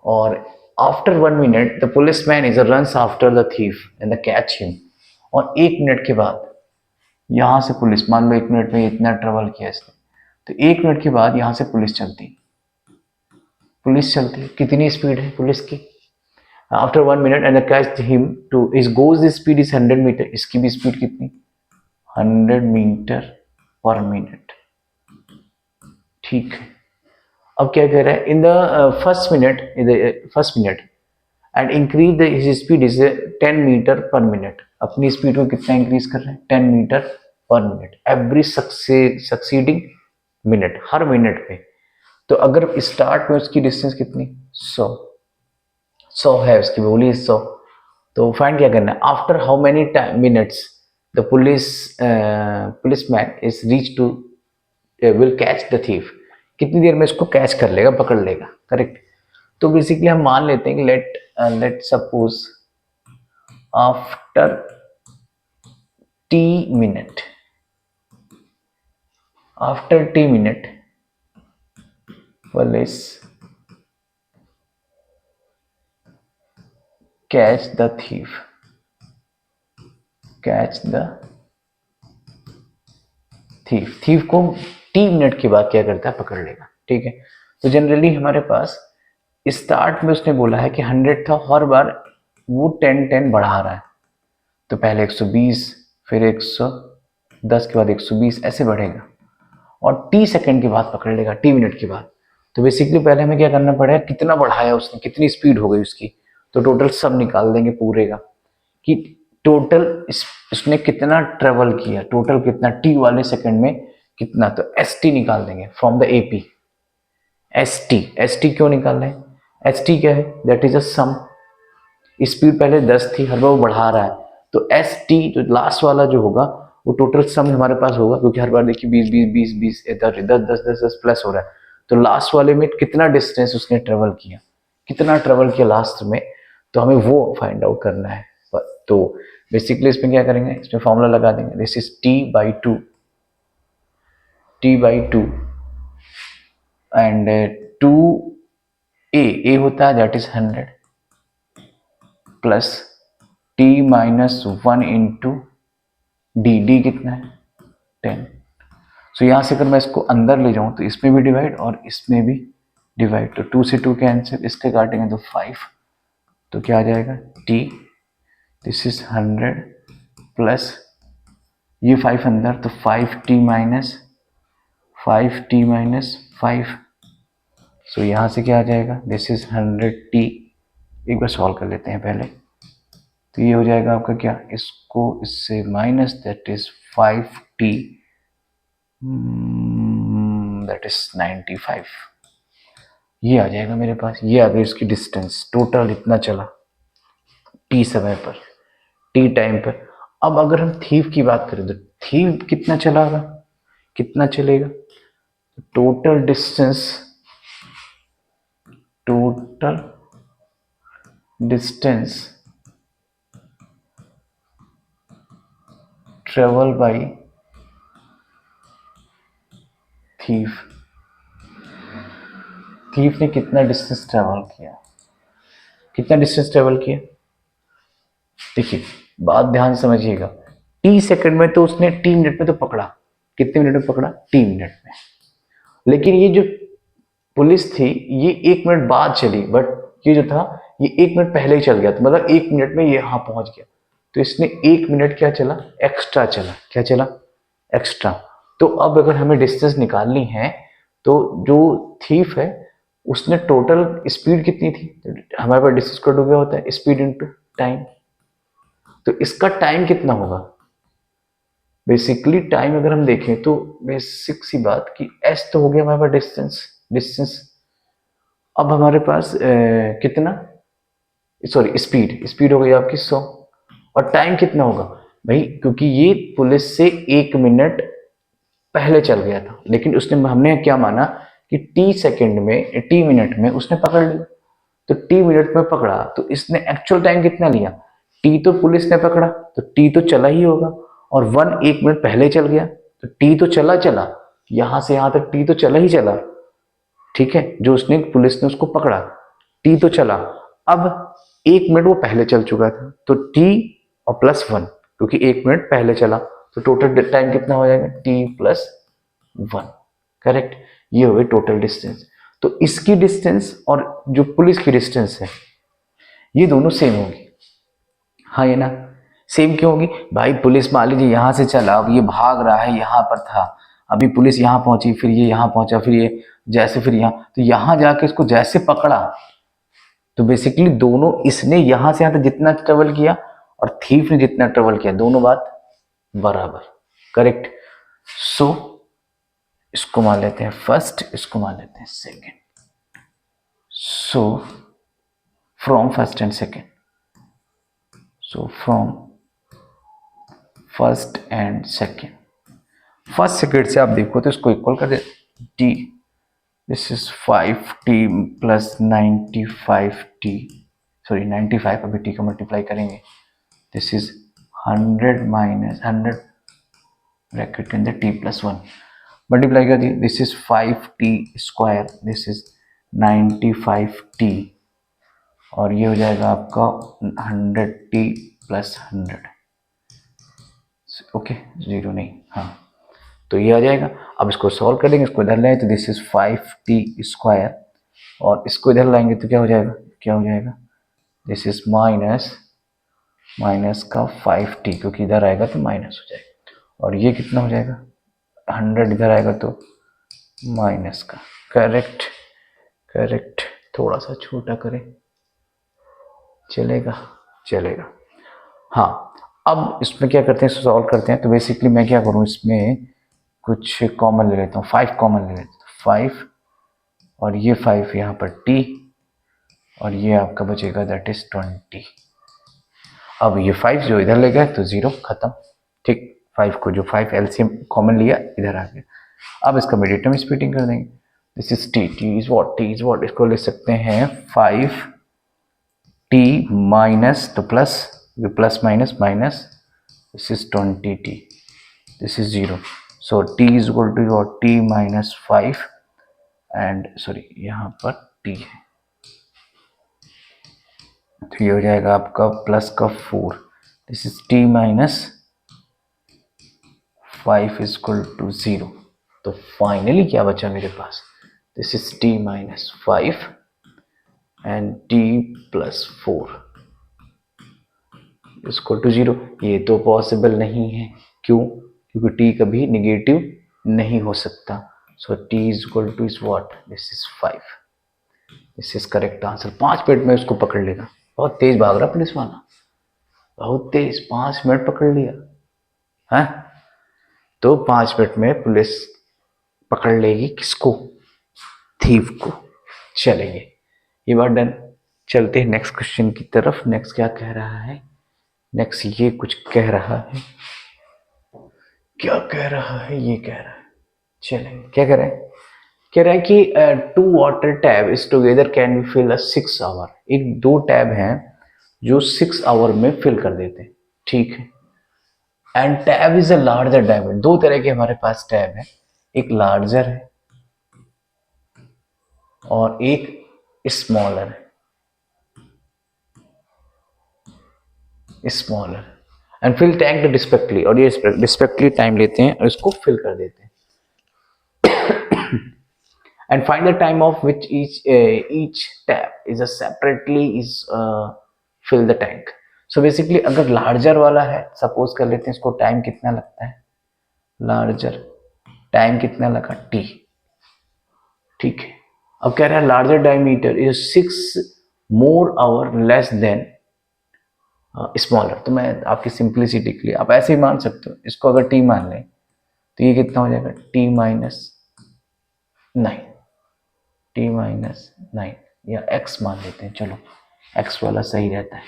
और after 1 minute the police man is runs after the thief and the catch him. और 1 मिनट के बाद यहां से पुलिस, मान लो 1 मिनट में इतना ट्रेवल किया इसने, तो 1 मिनट के बाद यहां से पुलिस चलती है, कितनी स्पीड है पुलिस की, after 1 minute and catch him to is goes the speed is 100 metre, इसकी भी स्पीड कितनी, 100 मीटर पर मिनट, ठीक है। अब क्या कह रहा है, in the first minute and increase the his speed is 10 metre per minute. अपनी स्पीड को कितना इंक्रीज कर रहे हैं, 10 metre per minute every succeeding minute, हर मिनट पे। तो अगर स्टार्ट में उसकी डिस्टेंस कितनी 100 है, उसकी बोली 100, तो फाइंड क्या करना है, after how many minutes the policeman is reach to will catch the thief, कितनी देर में इसको कैच कर लेगा, पकड़ लेगा, करेक्ट। तो बेसिकली हम मान लेते हैं कि let suppose after T minute, after T minute police catch the thief, catch the thief, thief को टी मिनट के बाद क्या करता है, पकड़ लेगा, ठीक है। तो जनरली हमारे पास स्टार्ट में उसने बोला है कि 100 था, हर बार वो 10 बढ़ा रहा है, तो पहले 120, फिर 110 के बाद 120, ऐसे बढ़ेगा, और टी सेकंड के बाद पकड़ लेगा, टी मिनट के बाद। तो बेसिकली पहले हमें क्या करना पड़ेगा, कितना बढ़ाया उसने, कितनी स्पीड हो गई उसकी, तो टोटल सब निकाल देंगे पूरे का, कि टोटल इसने कितना ट्रेवल किया, टोटल कितना टी वाले सेकंड में कितना, तो एस टी निकाल देंगे from the AP. S T क्यों निकाल रहे हैं, एस टी क्या है, that is a sum, speed पहले 10 थी, हर बार वो बढ़ा रहा है, तो एस टी जो लास्ट वाला जो होगा वो टोटल सम हमारे पास होगा, क्योंकि हर बार देखिए 20 20 20 20 इधर 10 10 10 10 प्लस हो रहा है, तो लास्ट वाले में कितना डिस्टेंस उसने ट्रेवल किया, कितना ट्रेवल किया लास्ट में, तो हमें वो फाइंड आउट करना है। तो बेसिकली इसमें क्या करेंगे, इसमें फॉर्मूला लगा देंगे, this is t by two and two a होता है that is 100 plus t minus 1 into d कितना है 10। सो यहाँ से अगर मैं इसको अंदर ले जाऊँ तो इसमें भी डिवाइड और इसमें भी डिवाइड, तो 2 से 2 कैंसिल, इसके काटेंगे तो 5, तो क्या आ जाएगा टी, दिस इज 100 प्लस ये 5 अंदर, तो 5t माइनस 5, सो यहाँ से क्या आ जाएगा, दिस इज 100t, एक बार सॉल्व कर लेते हैं पहले, तो ये हो जाएगा आपका क्या, इसको इससे minus, that is 5t, that is 95, ये आ जाएगा मेरे पास, ये आ गई इसकी डिस्टेंस, टोटल इतना चला टी समय पर, टी टाइम पर। अब अगर हम थीव की बात करें तो थीव कितना चलागा, कितना चलेगा, total distance travel by thief, thief ने कितना डिस्टेंस ट्रेवल किया, कितना डिस्टेंस ट्रेवल किया, देखिए बात ध्यान से समझिएगा, टी सेकंड में तो उसने टी मिनट में तो पकड़ा, कितने मिनट में पकड़ा, टी मिनट में, लेकिन ये जो पुलिस थी ये 1 मिनट बाद चली, बट ये जो था ये 1 मिनट पहले ही चल गया, तो मतलब 1 मिनट में ये यहाँ पहुंच गया, तो इसने 1 मिनट क्या चला, एक्स्ट्रा चला, क्या चला, एक्स्ट्रा। तो अब अगर हमें डिस्टेंस निकालनी है तो जो थीफ है उसने टोटल स्पीड कितनी थी, हमारे पास डिस्टेंस कट हो गया होता है स्पीड इनटू टाइम, तो इसका टाइम कितना होगा, बेसिकली टाइम अगर हम देखें तो बेसिक सी बात कि एस तो हो गया हमारे पास डिस्टेंस, अब हमारे पास कितना, सॉरी स्पीड हो गई आपकी 100, और टाइम कितना होगा भाई, क्योंकि ये पुलिस से 1 मिनट पहले चल गया था, लेकिन हमने क्या माना कि टी मिनट में उसने पकड़ लिया, तो टी मिनट में पकड़ा, तो इसने एक्चुअल टाइम कितना लिया, टी तो पुलिस ने पकड़ा तो टी तो चला ही होगा, और 1 मिनट पहले चल गया, तो टी तो चला यहां से यहां तक टी तो चला ही चला, ठीक है, जो उसने पुलिस ने उसको पकड़ा, टी तो चला, अब 1 मिनट वो पहले चल चुका था, तो टी और प्लस 1, क्योंकि 1 मिनट पहले चला, तो टोटल टाइम कितना हो जाएगा, टी प्लस 1, करेक्ट, ये हो गई टोटल डिस्टेंस। तो इसकी डिस्टेंस और जो पुलिस की डिस्टेंस है ये दोनों सेम होगी, हाँ ये ना, सेम क्यों होगी भाई, पुलिस मान लीजिए यहां से चला, अब ये भाग रहा है, यहां पर था, अभी पुलिस यहां पहुंची, फिर ये यहां पहुंचा, फिर ये जैसे, फिर यहां, तो यहां जाके इसको जैसे पकड़ा, तो बेसिकली दोनों, इसने यहां से यहां तक जितना ट्रेवल किया और थीफ ने जितना ट्रेवल किया, दोनों बात बराबर, करेक्ट। सो इसको मान लेते हैं फर्स्ट, इसको मान लेते हैं second. So from first and second, so from first and second, first second से आप देखो तो इसको इक्वल कर दे t, this is 5t plus 95t, sorry 95, अभी टी का मल्टीप्लाई करेंगे, दिस इज 100 माइनस 100 ब्रैकेट के अंदर t प्लस 1 मल्टीप्लाई कर दी, this is 5t square, this is 95t, और ये हो जाएगा आपका 100t प्लस 100, ओके, जीरो नहीं, हाँ, तो ये आ जाएगा। अब इसको सॉल्व कर देंगे, इसको इधर लाए तो दिस इज 5t स्क्वायर, और इसको इधर लाएंगे तो क्या हो जाएगा, क्या हो जाएगा, दिस इज माइनस माइनस का 5t, क्योंकि इधर आएगा तो माइनस हो जाएगा, और ये कितना हो जाएगा 100, इधर आएगा तो माइनस का, करेक्ट करेक्ट, थोड़ा सा छोटा करें, चलेगा चलेगा। हाँ, अब इसमें क्या करते हैं, सॉल्व करते हैं, तो बेसिकली मैं क्या करूँ, इसमें कुछ कॉमन ले लेता हूँ, 5 कॉमन ले लेता हूँ, 5 और ये 5 यहाँ पर t, और ये आपका बचेगा दैट इज 20। अब ये 5 जो इधर ले गए तो 0 खत्म, ठीक, 5 को जो 5 एलसीएम कॉमन लिया इधर आ गया। अब इसका मिडिल टर्म स्प्लिटिंग कर देंगे, this is T, T is what, इसको ले सकते हैं 5t माइनस, तो plus, plus minus minus, this is 20t, this is 0, so t is equal to what, t minus 5 and sorry यहाँ पर t है, तो ये हो जाएगा आपका प्लस का 4, this is t minus 5 is equal to 0, तो फाइनली क्या बचा मेरे पास, this is t minus 5 and t plus 4 equal to 0। ये तो पॉसिबल नहीं है, क्यों, क्योंकि t कभी निगेटिव नहीं हो सकता, सो t is equal two is what, this is 5, this is correct answer. 5 minute में उसको पकड़ लेगा, बहुत तेज भाग रहा पुलिस वाला, बहुत तेज, 5 मिनट पकड़ लिया है, तो 5 मिनट में पुलिस पकड़ लेगी किसको, थीफ को। चलेंगे, ये बात डन। चलते हैं नेक्स्ट क्वेश्चन की तरफ। नेक्स्ट क्या कह रहा है, नेक्स्ट ये कुछ कह रहा है, क्या कह रहा है, ये कह रहा है, चलेंगे, क्या कह रहा है, कह रहा है कि 2 water tap is together can be fill 6 hour, एक 2 टैब हैं जो 6 आवर में फिल कर देते हैं, ठीक है, and tab is a larger diameter, 2 तरह के हमारे पास टैब है, एक लार्जर है और एक स्मॉलर है, smaller, and fill tank respectively, और ये रिस्पेक्टली टाइम लेते हैं और इसको फिल कर देते हैं, and find the time of which each tap is a separately is fill the tank। so basically अगर लार्जर वाला है, सपोज कर लेते हैं इसको, टाइम कितना लगता है, लार्जर टाइम कितना लगा t, ठीक है। अब कह रहा है larger diameter is 6 more our less than smaller, तो मैं आपकी सिंप्लिसिटी के लिए आप ऐसे ही मान सकते हो, इसको अगर t मान लें तो ये कितना हो जाएगा, t माइनस 9, t माइनस 9, या x मान लेते हैं, चलो x वाला सही रहता है,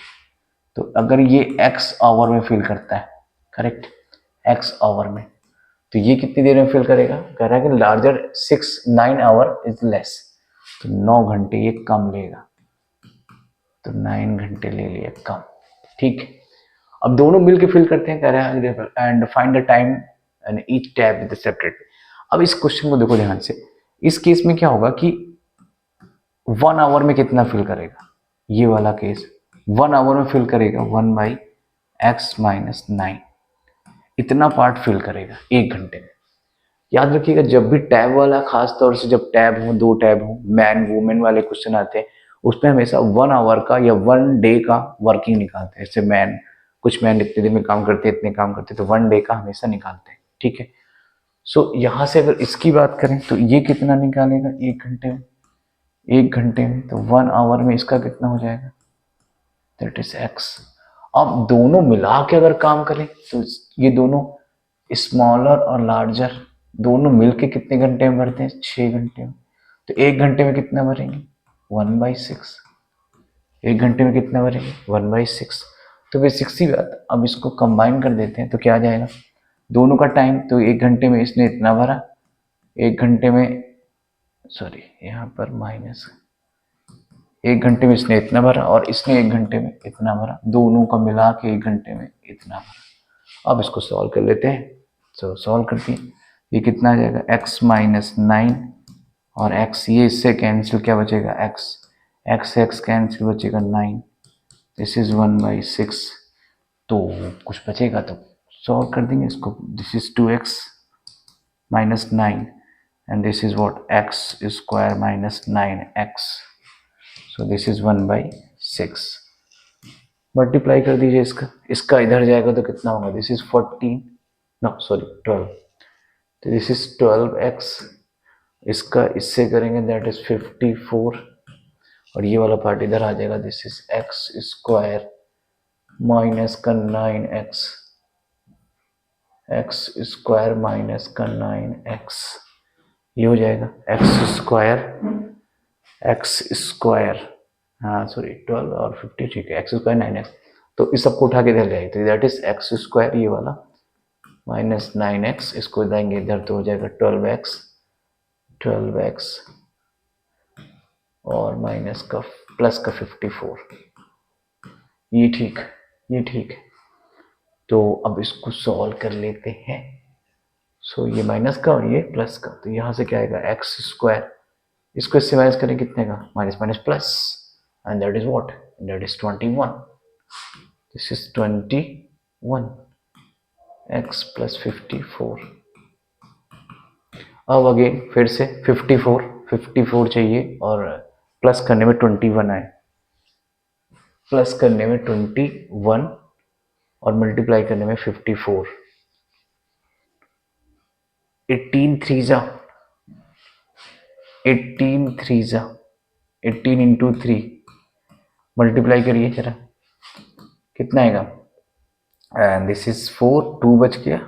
तो अगर ये x आवर में फिल करता है, करेक्ट, x आवर में, तो ये कितनी देर में फिल करेगा, कह रहा है कि लार्जर 9 आवर इज लेस, तो 9 घंटे ये कम लेगा, तो 9 घंटे ले लिया कम, ठीक है। अब दोनों मिलके फिल करते हैं, कह रहा है and find the time and each tab with separate. अब इस क्वेश्चन को देखो ध्यान से, इस केस में क्या होगा कि 1 आवर में कितना फिल करेगा, ये वाला केस 1 आवर में फिल करेगा 1/x माइनस 9, इतना पार्ट फिल करेगा 1 घंटे में। याद रखिएगा जब भी टैब वाला, खास तौर से जब टैब हो, 2 टैब हो, मैन वुमेन वाले क्वेश्चन आते हैं, उसमें हमेशा 1 आवर का या 1 डे का वर्किंग निकालते हैं, जैसे मैन, कुछ मैन इतने दिन में काम करते हैं, इतने काम करते हैं, तो 1 डे का हमेशा निकालते हैं, ठीक है। सो यहाँ से अगर इसकी बात करें तो ये कितना निकालेगा 1 घंटे में, 1 घंटे में, तो 1 आवर में इसका कितना हो जाएगा, दैट इज x। अब दोनों मिला के अगर काम करें तो ये दोनों स्मॉलर और लार्जर दोनों मिलके कितने घंटे में भरते हैं? 6 घंटे में। तो 1 घंटे में कितना भरेंगे? 1/6। 1 घंटे में कितना भरेंगे? 1/6। तो बेसिक सी बात, अब इसको कंबाइन कर देते हैं तो क्या आ जाएगा? दोनों का टाइम, तो 1 घंटे में इसने इतना भरा, 1 घंटे में, सॉरी यहाँ पर माइनस, 1 घंटे में इसने इतना भरा और इसने 1 घंटे में इतना भरा, दोनों का मिला के 1 घंटे में इतना भरा। अब इसको सॉल्व कर लेते हैं। तो सॉल्व करते हैं, ये कितना आ जाएगा? x-9 और x, ये इससे कैंसिल, क्या बचेगा? x कैंसिल, बचेगा 9। This is 1/6। तो कुछ बचेगा तो सॉल्व कर देंगे इसको। This is 2x minus 9 and this is what? x square minus 9x. So this is 1/6। Multiply कर दीजिए इसका इधर जाएगा तो कितना होगा? This is 14, no sorry 12। तो दिस इज 12x, इसका इससे करेंगे दैट इज 54 और ये वाला पार्ट इधर आ जाएगा। This is x square minus का 9x, x स्क्वायर माइनस का 9x, ये हो जाएगा x स्क्वायर, हाँ सॉरी 12 और 50, ठीक है, x स्क्वायर 9x। तो इस सबको उठा के इधर ले आए तो दैट इज x स्क्वायर, ये वाला माइनस 9x, इसको देंगे इधर तो हो जाएगा 12x और माइनस का प्लस का 54। ये ठीक है। तो अब इसको सॉल्व कर लेते हैं। सो ये माइनस का और ये प्लस का, तो यहाँ से क्या आएगा? एक्स स्क्वायर, इसको इससे माइनस करें कितने का? Minus minus plus, and that is what? That is 21। This is 21 x plus 54। अब अगेन फिर से 54 चाहिए और प्लस करने में 21 आए, प्लस करने में 21 और मल्टीप्लाई करने में 54। 18 इंटू 3 मल्टीप्लाई करिए जरा, कितना आएगा? एंड दिस इज 4, 2 बच गया,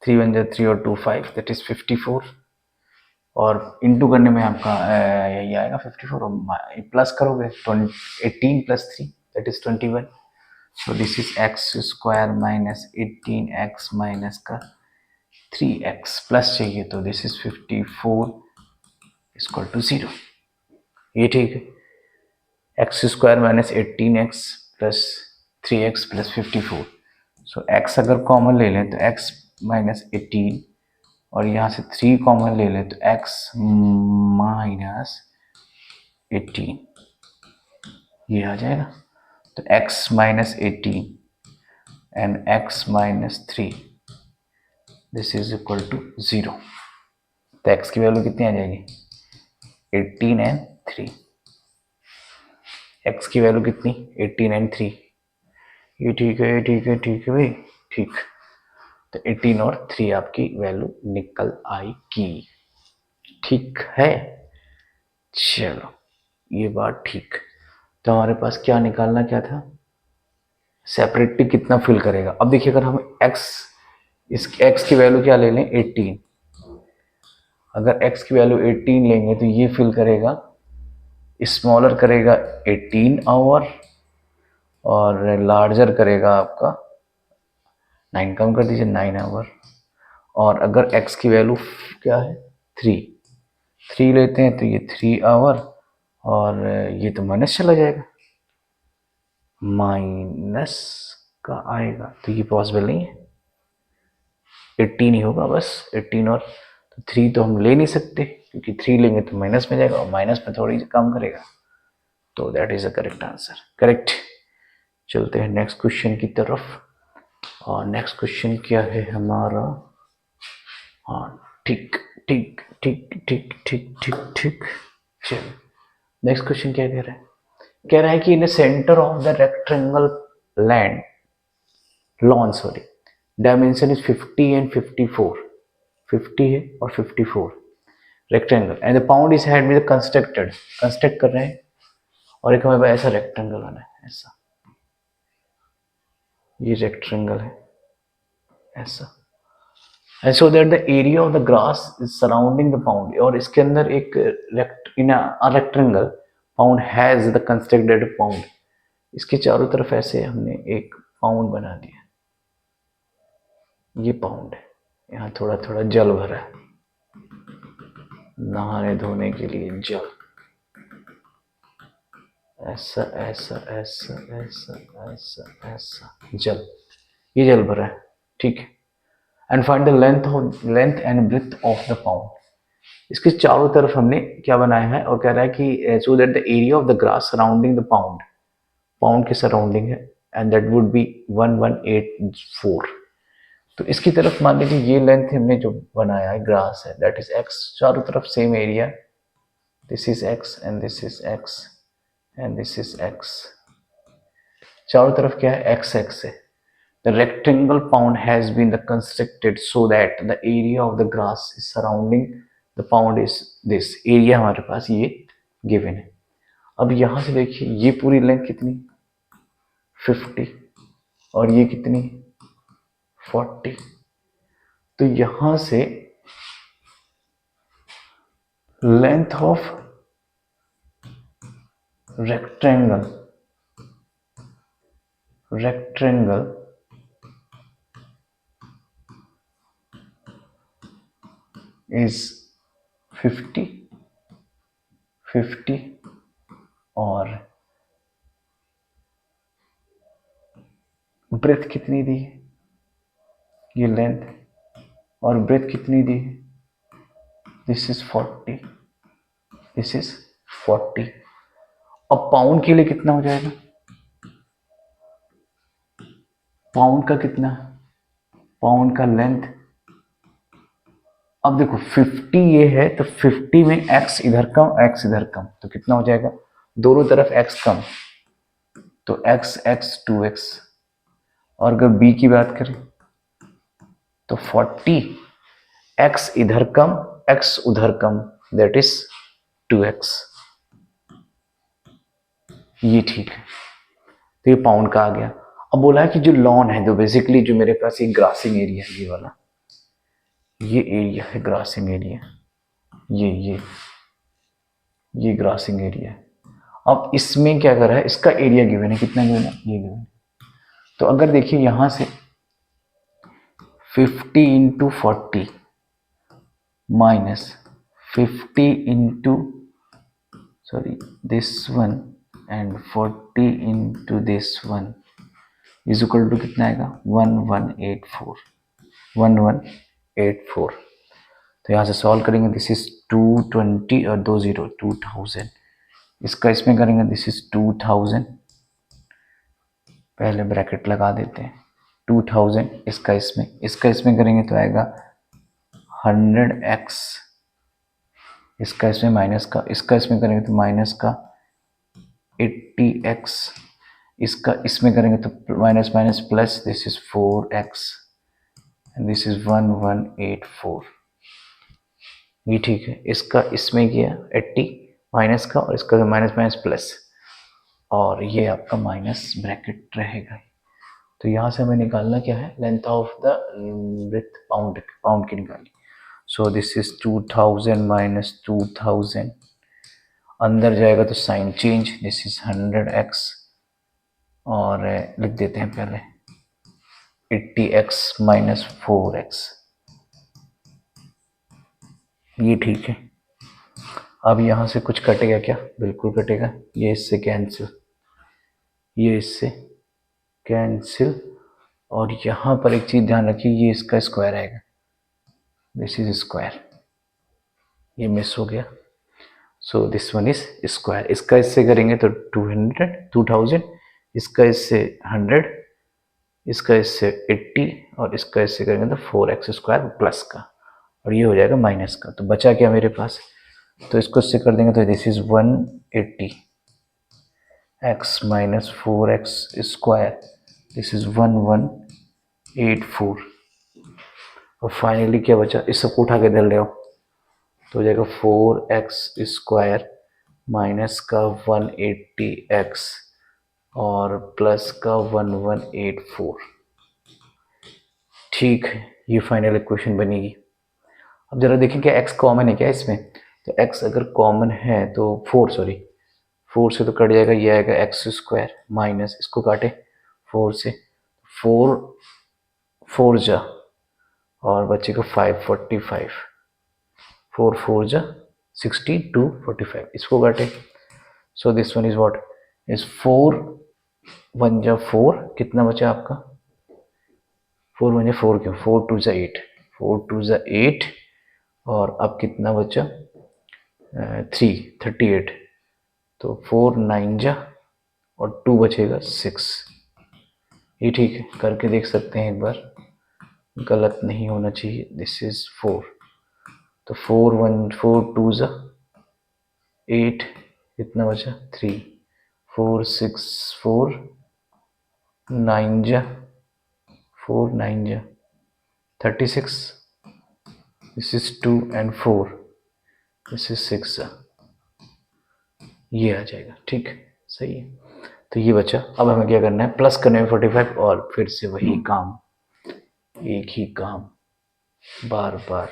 3 1 जा 3 और 2 5, दैट इज 54 और इंटू करने में आपका यही आएगा 54 और प्लस करोगे 18 plus 3 that is 21। So this is x square minus 18x minus का 3x प्लस चाहिए तो दिस इज 54 इक्वल टू 0। ये ठीक है, x square minus 18x plus 3x plus 54। सो x अगर कॉमन ले लें तो x माइनस 18 और यहाँ से 3 कॉमन ले लें तो x माइनस 18, ये आ जाएगा। तो x minus 18 and x minus 3 this is equal to 0। तो x की वैल्यू कितनी आ जाएगी? 18 एंड 3। x की वैल्यू कितनी? 18 एंड 3। ये ठीक है भाई, ठीक। तो 18 और 3 आपकी वैल्यू निकल आएगी, ठीक है। चलो ये बात ठीक। तो हमारे पास क्या निकालना क्या था? सेपरेटली कितना फिल करेगा। अब देखिए अगर हम इस x की वैल्यू क्या ले लें? 18। अगर x की वैल्यू 18 लेंगे तो ये फिल करेगा, स्मॉलर करेगा 18 आवर और लार्जर करेगा आपका 9, कम कर दीजिए 9 आवर। और अगर x की वैल्यू क्या है? 3 लेते हैं तो ये 3 आवर और ये तो माइनस चला जाएगा, माइनस का आएगा तो ये पॉसिबल नहीं है, 18 ही होगा बस। 18 और तो 3 तो हम ले नहीं सकते क्योंकि 3 लेंगे तो माइनस में जाएगा और माइनस में थोड़ी कम करेगा, तो that is a correct answer. Correct. चलते हैं नेक्स्ट क्वेश्चन की तरफ। और नेक्स्ट क्वेश्चन क्या है हमारा? हाँ ठीक। चलो नेक्स्ट क्वेश्चन क्या कह रहा है? कह रहा है कि in centre of the rectangle lawn sorry dimension is 50 and 54। 50 है और 54 rectangle and the pound is had with construct कर रहे हैं और एक हमें ऐसा रेक्टेंगल बना है ऐसा। ये रेक्टेंगल है ऐसा, and so that the area of the grass is surrounding the pound, और इसके अंदर एक rectangle pound has the constructed pound, इसके चारों तरफ ऐसे हमने एक पाउंड बना दिया, ये पाउंड है, यहाँ थोड़ा थोड़ा जल भरा है, नहाने धोने के लिए जल, ऐसा ऐसा ऐसा ऐसा ऐसा ऐसा जल, ये जल भरा है, ठीक है। And find the length and breadth of the pound, इसके चारों तरफ हमने क्या बनाया है, और कह रहा है कि so that the area of the grass surrounding the pound, pound के सराउंडिंग है, एंड दैट वुड बी 1184। तो इसकी तरफ मान लीजिए ये लेंथ हमने जो बनाया है ग्रास है, दैट इज एक्स, चारों तरफ same area, this is x and this is x and this is x, चारों तरफ क्या है, एक्स एक्स है। The rectangle pound has been constructed so that the area of the grass is surrounding the pound is this, area हमारे पास ये given है। अब यहां से देखिए ये पूरी लेंथ कितनी, 50, और ये कितनी, 40, तो यहां से लेंथ ऑफ रेक्टेंगल इज 50 50, और ब्रेथ कितनी दी है, ये लेंथ, और ब्रेथ कितनी दी है, दिस इज 40, दिस इज 40। अब पाउंड के लिए कितना हो जाएगा, पाउंड का कितना, पाउंड का लेंथ, अब देखो 50 ये है, तो 50 में x इधर कम x इधर कम, तो कितना हो जाएगा, दोनों तरफ x कम, तो x x 2x, और अगर b की बात करें तो 40, x इधर कम x उधर कम, दैट इज 2x, ये ठीक है। तो ये पाउंड का आ गया। अब बोला है कि जो लॉन है, जो बेसिकली जो मेरे पास एक ग्रासिंग एरिया है, ये वाला, ये एरिया है ग्रासिंग एरिया, ये ग्रासिंग एरिया है। अब इसमें क्या कर रहा है, इसका एरिया गिवन है, कितना गिवन है, ये गिवन है। तो अगर देखिए यहां से 50 into 40 minus 50 into this one and 40 into this one is equal to कितना आएगा, 1184। तो यहाँ से सॉल्व करेंगे, दिस इज 220 और 20 2000, इसका इसमें करेंगे, दिस इज 2000, पहले ब्रैकेट लगा देते हैं, 2000 इसका इसमें करेंगे तो आएगा 100x, इसका इसमें माइनस का, इसका इसमें करेंगे तो माइनस का 80x, इसका इसमें करेंगे तो minus minus plus, this is 4x and this is 1184, ये ठीक है। इसका इसमें किया 80 माइनस का, और इसका माइनस माइनस प्लस, और ये आपका माइनस ब्रैकेट रहेगा। तो यहाँ से हमें निकालना क्या है, length of the breadth, pound की निकाली। सो दिस इज 2000 माइनस 2000, अंदर जाएगा तो sign change, this is 100x, और लिख देते हैं पहले 80x माइनस 4x, ये ठीक है। अब यहाँ से कुछ कटेगा क्या, बिल्कुल कटेगा, ये इससे कैंसिल, ये इससे कैंसिल, और यहाँ पर एक चीज ध्यान रखिए, ये इसका स्क्वायर आएगा, दिस इज स्क्वायर, ये मिस हो गया, so this one is square. इसका इससे करेंगे तो 2000, इसका इससे 100, इसका इससे 80, और इसका इससे करेंगे तो 4x स्क्वायर प्लस का, और ये हो जाएगा माइनस का। तो बचा क्या मेरे पास, तो इसको इससे कर देंगे तो this is 180 x minus 4x square, this is 1184, और फाइनली क्या बचा, इस सबको उठा के दे रहे हो तो हो जाएगा 4x स्क्वायर माइनस का 180x और प्लस का 1184। ठीक है, ये फाइनल इक्वेशन बनेगी। अब जरा देखें क्या x कॉमन है क्या इसमें। तो x अगर कॉमन है तो 4 से तो कट जाएगा, ये आएगा एक्स स्क्वायर माइनस इसको काटे 4 से, 4 4 जा और बचेगा 545, 4 4 जा 62 45, इसको काटे। So this one is what is 4 1 जा 4, कितना बचा आपका 4 1 जा 4 क्यों 4 2 जा 8, 4 2 जा 8 और अब कितना बचा 38, तो 4 9 जा और 2 बचेगा 6। ये ठीक है, करके देख सकते हैं एक बार, गलत नहीं होना चाहिए। दिस इज 4, तो 4 2 जा 8, कितना बचा 3, 4 6 4 9 जा 4 9 जा 36, this is 2 and 4, this is 6 जा, ये आ जाएगा। ठीक है, सही है। तो ये बचा। अब हमें क्या करना है, प्लस करने में 45 और फिर से वही काम, एक ही काम बार बार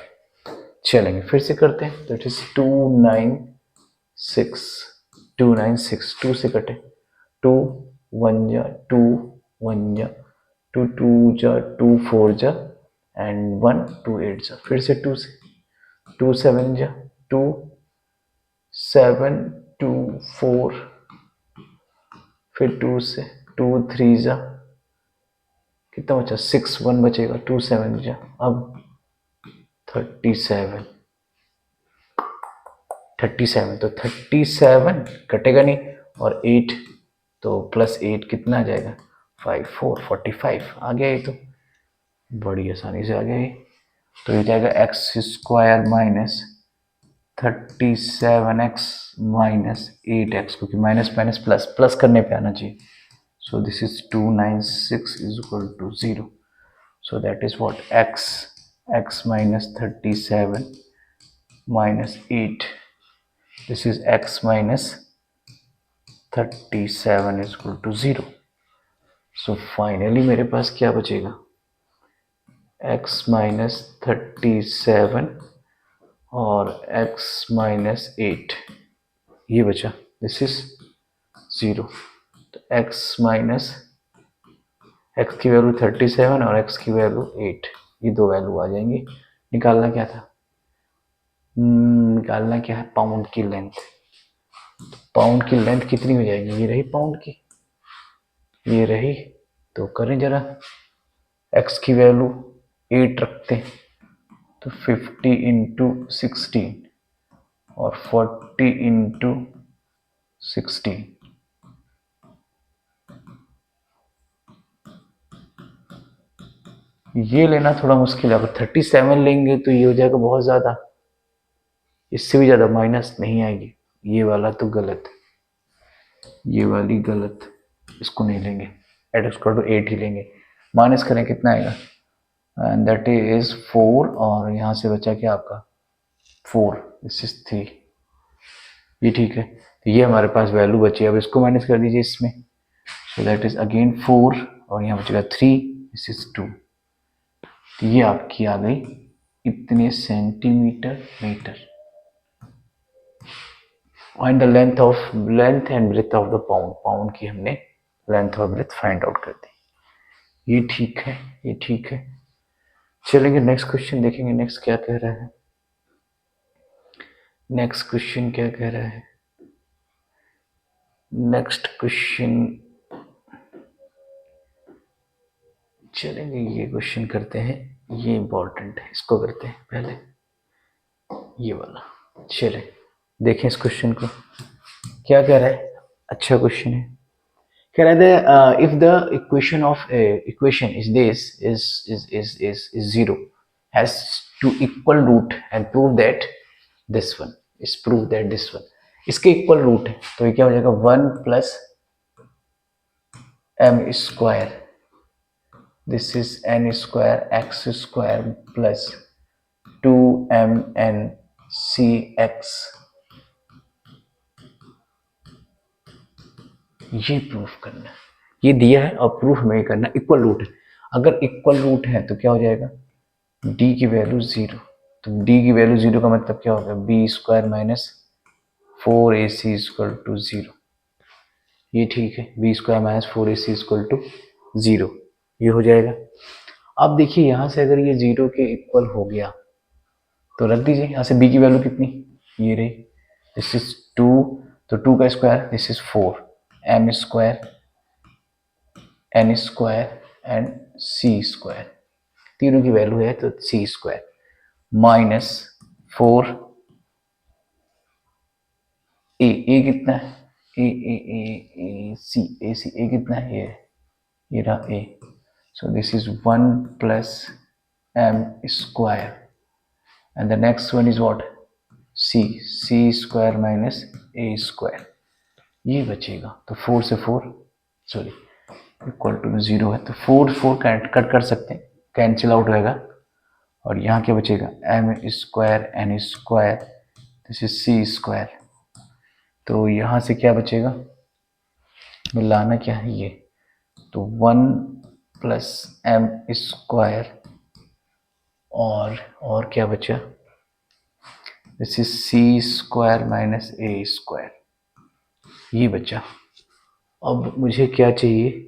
चलेंगे। फिर से करते हैं, तो इट इज 296, 296 2 से कटे, 2 1 जा 2 1 जा 2 2 जा 2 4 जा एंड 1 2 8 जा, फिर से 2 से, 2 7 जा 2 7 2 4, फिर 2 से 2 3 जा कितना बचा 6 1 बचेगा, 2 7 जा अब 37, 37 तो 37 कटेगा नहीं, और 8 तो प्लस 8 कितना आ जाएगा 5 4 45, आ गया। ये तो बड़ी आसानी से आ गया ये। तो ये जाएगा x square minus 37x minus 8x, क्योंकि माइनस माइनस प्लस प्लस करने पे आना चाहिए। So this is 296 is equal to 0। So that is what x minus 37 minus 8, this is x minus 37 is equal to 0। so finally मेरे पास क्या बचेगा, x minus 37 और x minus 8 ये बचा, this is 0। तो x minus x की value 37 और x की वैल्यू 8, ये दो वैल्यू आ जाएंगी। निकालना क्या था, निकालना क्या है, पाउंड की लेंथ। पाउंड की लेंथ कितनी हो जाएगी, ये रही पाउंड की, ये रही। तो करें जरा, x की वैल्यू 8 रखते हैं, तो 50 इंटू 16 और 40 इंटू 16, ये लेना थोड़ा मुश्किल है। अगर 37 लेंगे तो ये हो जाएगा बहुत ज़्यादा, इससे भी ज़्यादा माइनस नहीं आएगी। ये वाला तो गलत, ये वाली गलत, इसको नहीं लेंगे, एट स्क्वायर टू 8 ही लेंगे। माइनस करें कितना आएगा, एंड दैट इज 4 और यहाँ से बचा क्या आपका 4, दिस इज 3, ये ठीक है। तो ये हमारे पास वैल्यू बची, अब इसको माइनस कर दीजिए इसमें, सो दैट इज अगेन 4 और यहाँ बचेगा 3, दिस इज 2। तो ये आपकी आ गई इतने centimetre metre, find the length and breadth of the pound. Pound की हमने लेंथ और ब्रेथ फाइंड आउट कर दी। ये ठीक है, ये ठीक है। चलेंगे नेक्स्ट क्वेश्चन देखेंगे, नेक्स्ट क्या कह रहा है, नेक्स्ट क्वेश्चन क्या कह रहा है। नेक्स्ट क्वेश्चन, चलेंगे ये क्वेश्चन करते हैं, ये इंपॉर्टेंट है, इसको करते हैं पहले, ये वाला। चले देखें इस क्वेश्चन को, क्या कह रहा है, अच्छा क्वेश्चन है। कह रहा है if the equation of equation is this is zero has two equal root and prove that this one is prove that this one, इसके इक्वल रूट है, तो ये क्या हो जाएगा 1 plus m square, this is n square x square plus 2mn cx ये proof करना है, ये दिया है और प्रूफ हमें करना है। इक्वल रूट है, अगर इक्वल रूट है तो क्या हो जाएगा, डी की वैल्यू 0। तो डी की वैल्यू 0 का मतलब क्या होगा, B square minus 4ac equal to 0। ये ठीक है, B square minus 4ac equal to 0, ये हो जाएगा। अब देखिए यहाँ से अगर ये 0 के इक्वल हो गया तो रख दीजिए, यहाँ से b की वैल्यू कितनी, ये रही, दिस इज 2, तो 2 का square this is 4, m square n square and c square, तीनों की वैल्यू है तो c स्क्वायर माइनस 4 ए कितना है, ए सी ए सी ए कितना है, ये रहा a, so this is 1 plus m square and the next one is what, c square minus A square, ये बचेगा। तो 4 से 4 सॉरी इक्वल टू 0 है, तो 4 कट कर सकते हैं, कैंसिल आउट होएगा, और यहाँ क्या बचेगा, M square N square, this is C square. तो यहाँ से क्या बचेगा, मिलाना क्या है ये, तो 1 प्लस एम स्क्वायर और क्या बचा, this is C square minus A square, ये बचा। अब मुझे क्या चाहिए,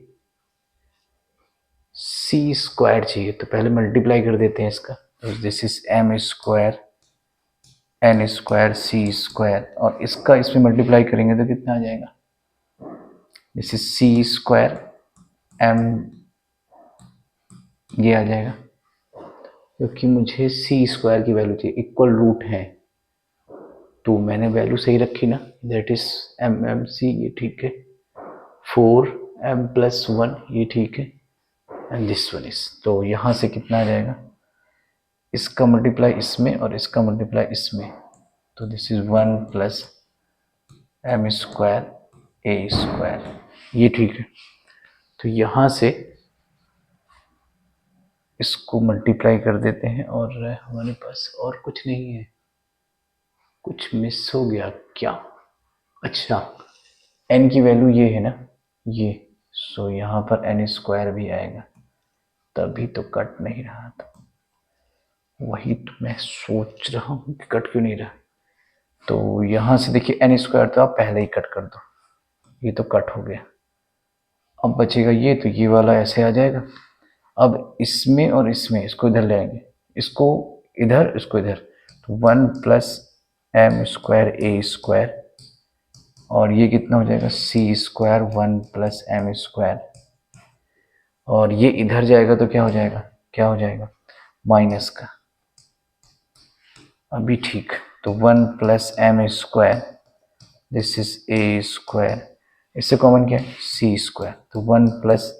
सी स्क्वायर चाहिए, तो पहले मल्टीप्लाई कर देते हैं इसका, तो this is M square N square C square, और इसका इसमें मल्टीप्लाई करेंगे तो कितना आ जाएगा, this is C square M, ये आ जाएगा, क्योंकि मुझे सी स्क्वायर की वैल्यू चाहिए, इक्वल रूट है तो मैंने वैल्यू सही रखी ना, that is M M C, ये ठीक है, 4m प्लस 1, ये ठीक है, एंड दिस वन इज, तो यहाँ से कितना आ जाएगा, इसका मल्टीप्लाई इसमें और इसका मल्टीप्लाई इसमें, तो this is 1 plus M square A square, ये ठीक है। तो यहाँ से इसको मल्टीप्लाई कर देते हैं और हमारे पास और कुछ नहीं है, कुछ मिस हो गया क्या, अच्छा n की वैल्यू ये है ना, ये, सो यहाँ पर n स्क्वायर भी आएगा, तभी तो कट नहीं रहा था, वही तो मैं सोच रहा हूँ कि कट क्यों नहीं रहा। तो यहाँ से देखिए n स्क्वायर तो आप पहले ही कट कर दो, ये तो कट हो गया, अब बचेगा ये, तो ये वाला ऐसे आ जाएगा। अब इसमें और इसमें इसको इधर ले आएंगे, इसको इधर इसको इधर, तो 1 plus M square A square, और ये कितना हो जाएगा, C square 1 plus M square, और ये इधर जाएगा तो क्या हो जाएगा, क्या हो जाएगा, माइनस का, अभी ठीक, तो 1 plus M square, this is a square, इससे कॉमन क्या है, सी स्क्वायर, तो 1 plus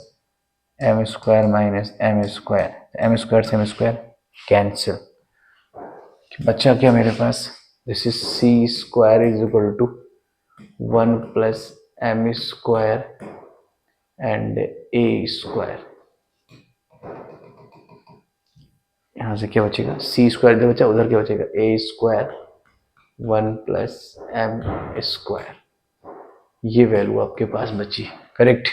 M square minus m square, m square से एम स्क्वायर कैंसिल, बचा क्या मेरे पास, this is C square is equal to 1 plus M square and a square, यहाँ से क्या बचेगा, सी स्क्वायर इधर बचा, उधर क्या बचेगा, ए स्क्वायर 1 प्लस एम स्क्वायर, ये वैल्यू आपके पास बची, करेक्ट।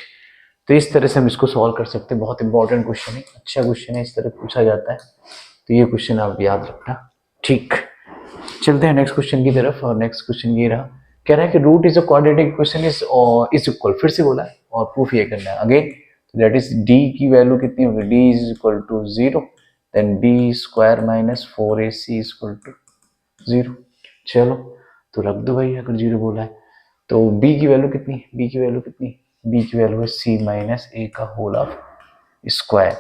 तो इस तरह से हम इसको सॉल्व कर सकते हैं, बहुत इंपॉर्टेंट क्वेश्चन है, अच्छा क्वेश्चन है, इस तरह पूछा जाता है, तो ये क्वेश्चन आप याद रखना, ठीक। चलते हैं नेक्स्ट क्वेश्चन की तरफ, और नेक्स्ट क्वेश्चन ये रहा, कह रहा है कि root is a quadratic equation is equal, फिर से बोला है और प्रूफ ये करना है अगेन, दैट इज डी की वैल्यू कितनी होगी, D is equal to 0, then B square minus 4ac is equal to 0, चलो तो रख दो भाई, अगर 0 बोला है तो b की वैल्यू कितनी, b की वैल्यू कितनी, b की वैल्यू है c माइनस a का होल ऑफ स्क्वायर,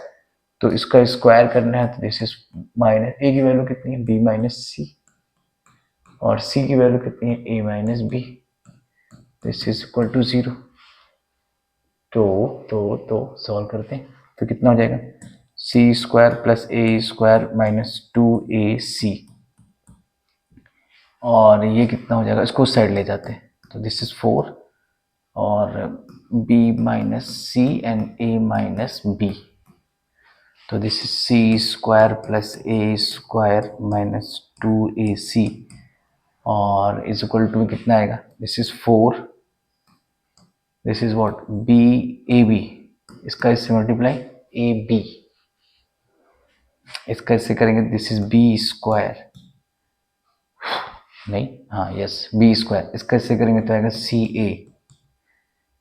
तो इसका स्क्वायर करना है, तो दिस इज माइनस a की वैल्यू कितनी है, b माइनस c, और c की वैल्यू कितनी है, a minus b, this is equal to 0, तो सॉल्व करते हैं, तो कितना हो जाएगा, C square plus A square minus 2ac, और ये कितना हो जाएगा, इसको उस साइड ले जाते हैं, तो दिस इज 4, और b minus C and a minus b, तो this is C square plus A square minus 2ac, और इज इक्वल टू कितना आएगा, this is 4 this is what B A B, इसका इससे मल्टीप्लाई ए बी, इसका इससे करेंगे दिस इज बी स्क्वायर, नहीं हाँ यस बी स्क्वायर, इसका इससे करेंगे तो आएगा सी ए,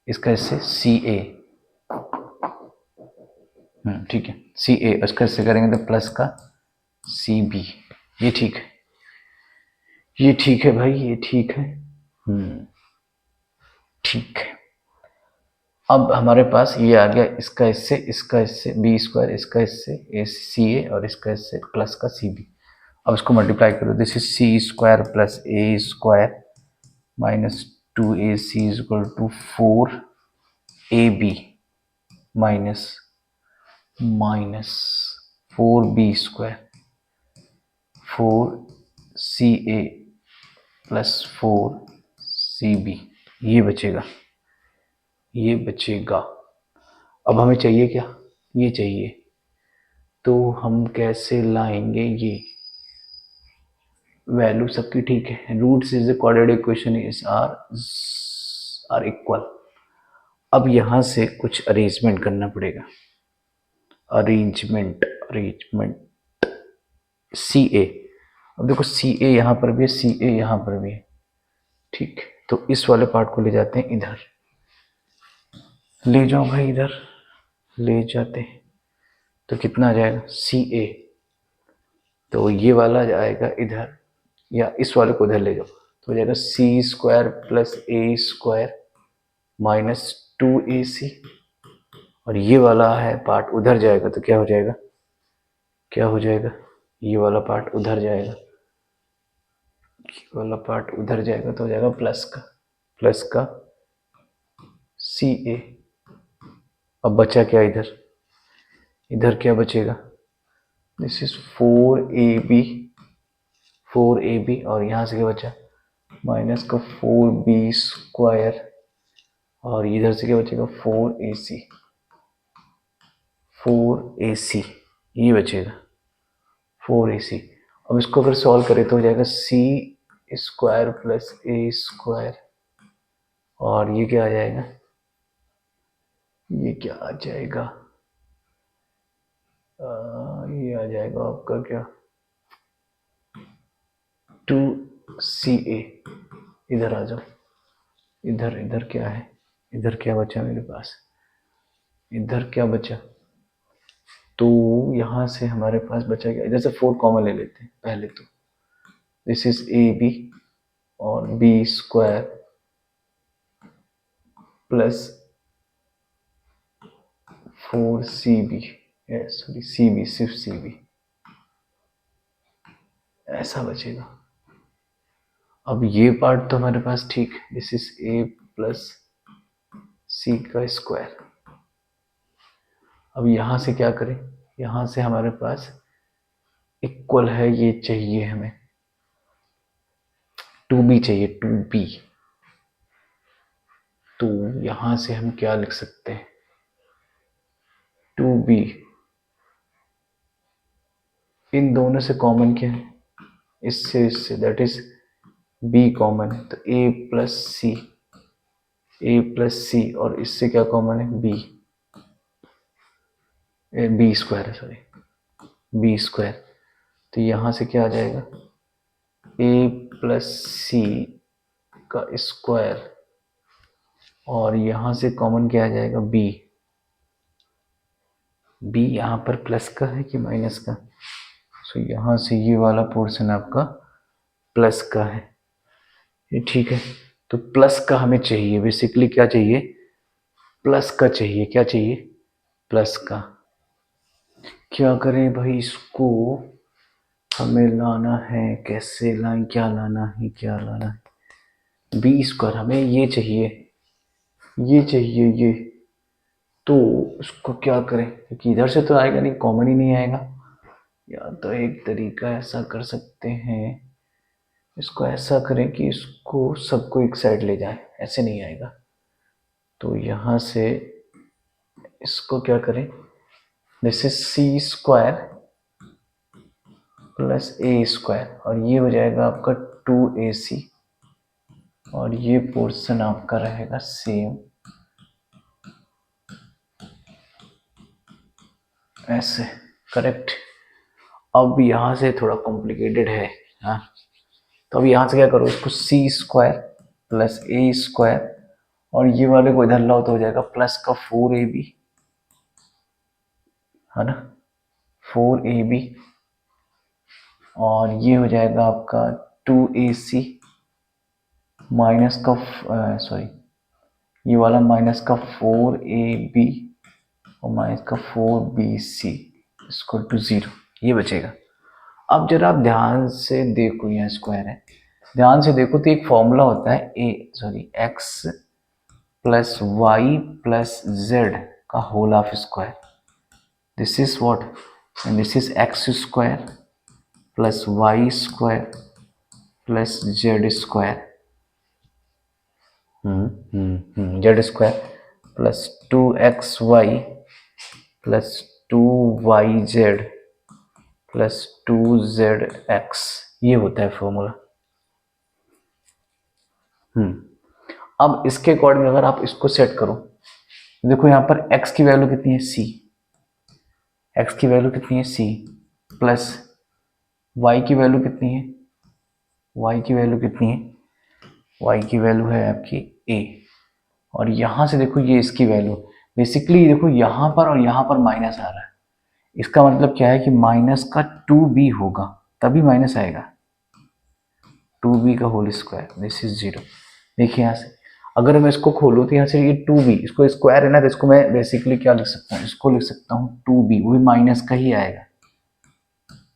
इसका इससे सी ए, ठीक है सी ए, इसका इससे करेंगे तो प्लस का सी बी, ये ठीक है, ये ठीक है भाई, ये ठीक है, ठीक है। अब हमारे पास ये आ गया, इसका इससे बी स्क्वायर, इसका इससे ए सी ए और इसका इससे प्लस का सी बी। अब इसको मल्टीप्लाई करो, this is C square plus A square minus 2ac is equal to 4ab minus 4b square 4ca plus 4cb, ये बचेगा, ये बचेगा। अब हमें चाहिए क्या, ये चाहिए, तो हम कैसे लाएंगे ये वैल्यू सबकी, ठीक है, roots is the quadratic equation is are equal. अब यहां से कुछ अरेंजमेंट करना पड़ेगा, अरेंजमेंट सी ए, अब देखो सी ए यहां पर भी है, सी ए यहां पर भी है, ठीक, तो इस वाले पार्ट को ले जाते हैं इधर, ले जाओ भाई इधर, ले जाते हैं, तो कितना आ जाएगा सी ए, तो ये वाला जाएगा इधर, या इस वाले को इधर ले जाओ, तो हो जाएगा C square plus A square minus 2ac, और ये वाला है पार्ट उधर जाएगा तो क्या हो जाएगा, क्या हो जाएगा, ये वाला पार्ट उधर जाएगा, ये वाला पार्ट उधर जाएगा तो हो जाएगा प्लस का सी ए। अब बचा क्या इधर, इधर क्या बचेगा, दिस इज 4ab और यहाँ से क्या बचा माइनस का 4b स्क्वायर, और इधर से क्या बचेगा 4ac, ये बचेगा 4ac। अब इसको अगर सॉल्व करें तो हो जाएगा C square plus A square, और ये क्या आ जाएगा, ये क्या आ जाएगा, ये आ जाएगा आपका क्या 2ca, इधर आ जाओ, इधर क्या है, इधर क्या बचा मेरे पास, इधर क्या बचा, तो यहां से हमारे पास बचा क्या, इधर से 4 कॉमन ले लेते हैं पहले, तो दिस इज ए बी और B square plus 4cb, sorry cb, सिर्फ cb, ऐसा बचेगा। अब ये पार्ट तो हमारे पास ठीक है, दिस इज a प्लस सी का स्क्वायर। अब यहां से क्या करें, यहां से हमारे पास इक्वल है, ये चाहिए हमें 2b चाहिए, 2b, तो यहां से हम क्या लिख सकते हैं 2b, इन दोनों से कॉमन क्या है, इससे दैट इज b कॉमन है, तो a प्लस सी, और इससे क्या कॉमन है b स्क्वायर है, सॉरी b स्क्वायर, तो यहां से क्या आ जाएगा a प्लस सी का स्क्वायर, और यहां से कॉमन क्या आ जाएगा b यहां पर प्लस का है कि माइनस का, सो यहां से ये वाला पोर्शन आपका प्लस का है, ये ठीक है, तो प्लस का हमें चाहिए, बेसिकली क्या चाहिए, प्लस का चाहिए, क्या चाहिए प्लस का, क्या करें भाई, इसको हमें लाना है, कैसे लाएं, क्या लाना है, क्या लाना है, बी स्क्वायर हमें ये चाहिए, ये चाहिए ये, तो उसको क्या करें, क्योंकि इधर से तो आएगा नहीं, कॉमन ही नहीं आएगा, या तो एक तरीका ऐसा कर सकते हैं, इसको ऐसा करें कि इसको सबको एक साइड ले जाए, ऐसे नहीं आएगा, तो यहां से इसको क्या करें, this is C square plus A square, और ये हो जाएगा आपका 2ac, और ये पोर्शन आपका रहेगा सेम, ऐसे, करेक्ट। अब यहाँ से थोड़ा कॉम्प्लिकेटेड है। हाँ, तो अब यहाँ से क्या करो, इसको सी स्क्वायर प्लस ए स्क्वायर और ये वाले को इधर लाओ तो हो जाएगा प्लस का 4ab, है ना, 4ab, और ये हो जाएगा आपका 2ac माइनस का सॉरी, ये वाला माइनस का 4ab और माइनस का 4bc इक्वल टू 0, ये बचेगा। अब जरा आप ध्यान से देखो, यहाँ स्क्वायर है, ध्यान से देखो तो एक फॉर्मूला होता है x plus y plus z का whole of square, this is what, and this is x square plus y square plus z square, z square plus 2xy plus 2yz plus 2zx, ये होता है formula. अब इसके according अगर आप इसको set करो, देखो यहाँ पर x की वैल्यू कितनी है c, x की वैल्यू कितनी है c, प्लस y की वैल्यू कितनी है, y की वैल्यू कितनी है, y की वैल्यू है आपकी a, और यहाँ से देखो ये इसकी वैल्यू, बेसिकली देखो यहाँ पर और यहाँ पर माइनस आ रहा है, इसका मतलब क्या है कि माइनस का 2b होगा तभी माइनस आएगा, 2b का होल स्क्वायर, दिस इज 0। देखिए यहाँ से अगर मैं इसको खोलूँ तो यहाँ से ये 2b, इसको स्क्वायर है ना, तो इसको मैं बेसिकली क्या लिख सकता हूँ, इसको लिख सकता हूँ 2b, वो भी माइनस का ही आएगा।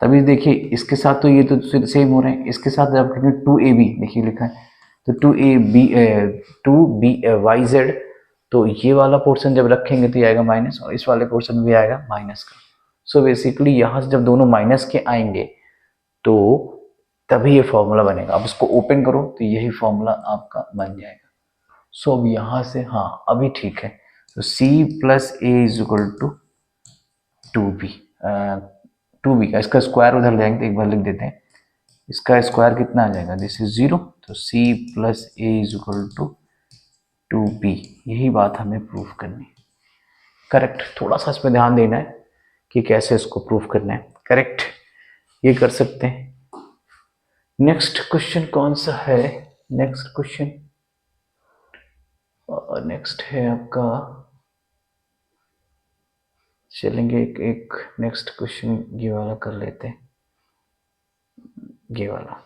तभी देखिए इसके साथ तो ये तो सेम हो रहे हैं, इसके साथ जब 2ab देखिए लिखा है, तो 2yz, तो ये वाला पोर्शन जब रखेंगे तो ये आएगा माइनस, और इस वाले पोर्शन में भी आएगा माइनस का। सो बेसिकली यहाँ से जब दोनों माइनस के आएंगे तो तभी ये फॉर्मूला बनेगा। अब इसको ओपन करो तो यही फॉर्मूला आपका बन जाएगा। सो अब यहाँ से, हाँ अभी ठीक है, तो c plus A is equal to 2b, 2b का इसका स्क्वायर उधर ले जाएंगे तो एक बार लिख देते हैं, इसका स्क्वायर कितना आ जाएगा, दिस इज 0, तो c plus A is equal to 2b, यही बात हमें प्रूफ करनी है। करेक्ट, थोड़ा सा इस पर ध्यान देना है कि कैसे इसको प्रूफ करना है। करेक्ट, ये कर सकते हैं। नेक्स्ट क्वेश्चन कौन सा है, नेक्स्ट क्वेश्चन, नेक्स्ट है आपका, चलेंगे एक नेक्स्ट क्वेश्चन ये वाला कर लेते हैं, ये वाला।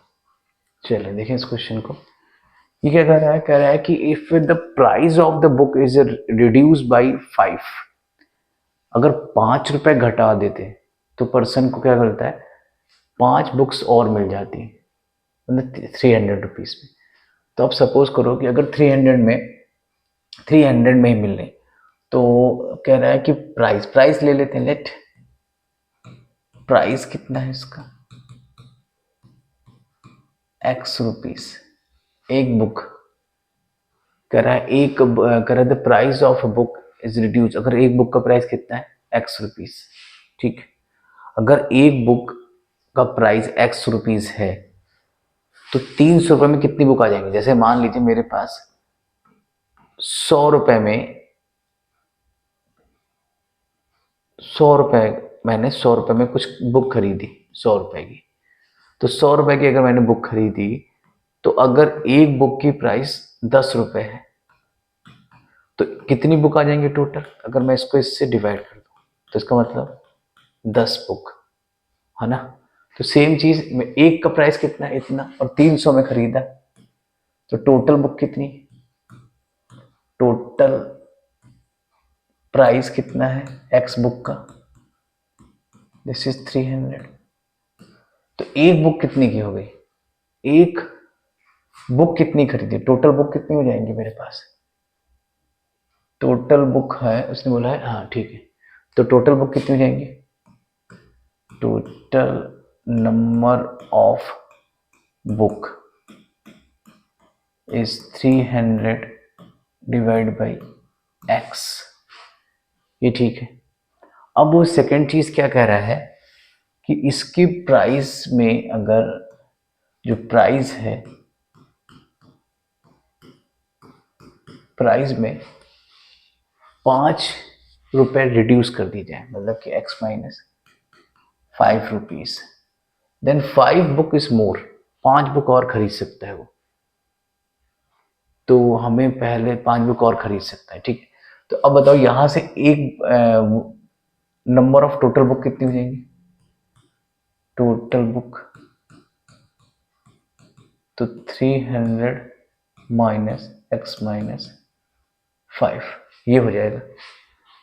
चलिए देखें इस क्वेश्चन को, ये क्या कह रहा है कि if the price of the book is reduce by 5, अगर 5 रुपए घटा देते तो पर्सन को क्या करता है, 5 बुक्स और मिल जाती है, मतलब 300 रुपीज में। तो अब सपोज करो कि अगर 300 में ही मिल रहे, तो कह रहा है कि प्राइस ले लेते हैं, लेट प्राइस कितना है इसका, x रुपीस, एक बुक कह रहा है, कह रहा है the price of a book is reduce, अगर एक बुक का प्राइस कितना है, x रुपीस, ठीक, अगर एक बुक का प्राइस x रुपीस है तो 300 रुपए में कितनी बुक आ जाएंगी। जैसे मान लीजिए मेरे पास 100 रुपए में, 100 रुपए, मैंने 100 रुपए में कुछ बुक खरीदी 100 रुपए की, तो 100 रुपए की अगर मैंने बुक खरीदी, तो अगर एक बुक की प्राइस 10 रुपए है तो कितनी बुक आ जाएंगे टोटल, अगर मैं इसको इससे डिवाइड कर दूं तो इसका मतलब 10 बुक, है ना। तो सेम चीज में एक का प्राइस कितना है, इतना, और 300 में खरीदा, तो टोटल बुक कितनी, टोटल प्राइस कितना है एक्स बुक का, दिस इज 300। तो एक बुक कितनी की हो गई, एक बुक कितनी खरीदी, टोटल बुक कितनी हो जाएंगी मेरे पास, टोटल बुक है, उसने बोला है, हाँ ठीक है, तो टोटल बुक कितनी हो जाएंगी, total number of book is 300 divide by x, ये ठीक है। अब वो सेकेंड चीज क्या कह रहा है कि इसकी प्राइस में, अगर जो प्राइस है, प्राइस में 5 रुपए रिड्यूस कर दी जाए, मतलब कि x minus 5 rupees, then 5 book is more, 5 book और खरीद सकता है वो, तो हमें पहले 5 बुक और खरीद सकता है, ठीक है। तो अब बताओ यहां से एक नंबर ऑफ टोटल बुक कितनी हो जाएंगी, टोटल बुक, तो 300 माइनस x माइनस 5, ये हो जाएगा।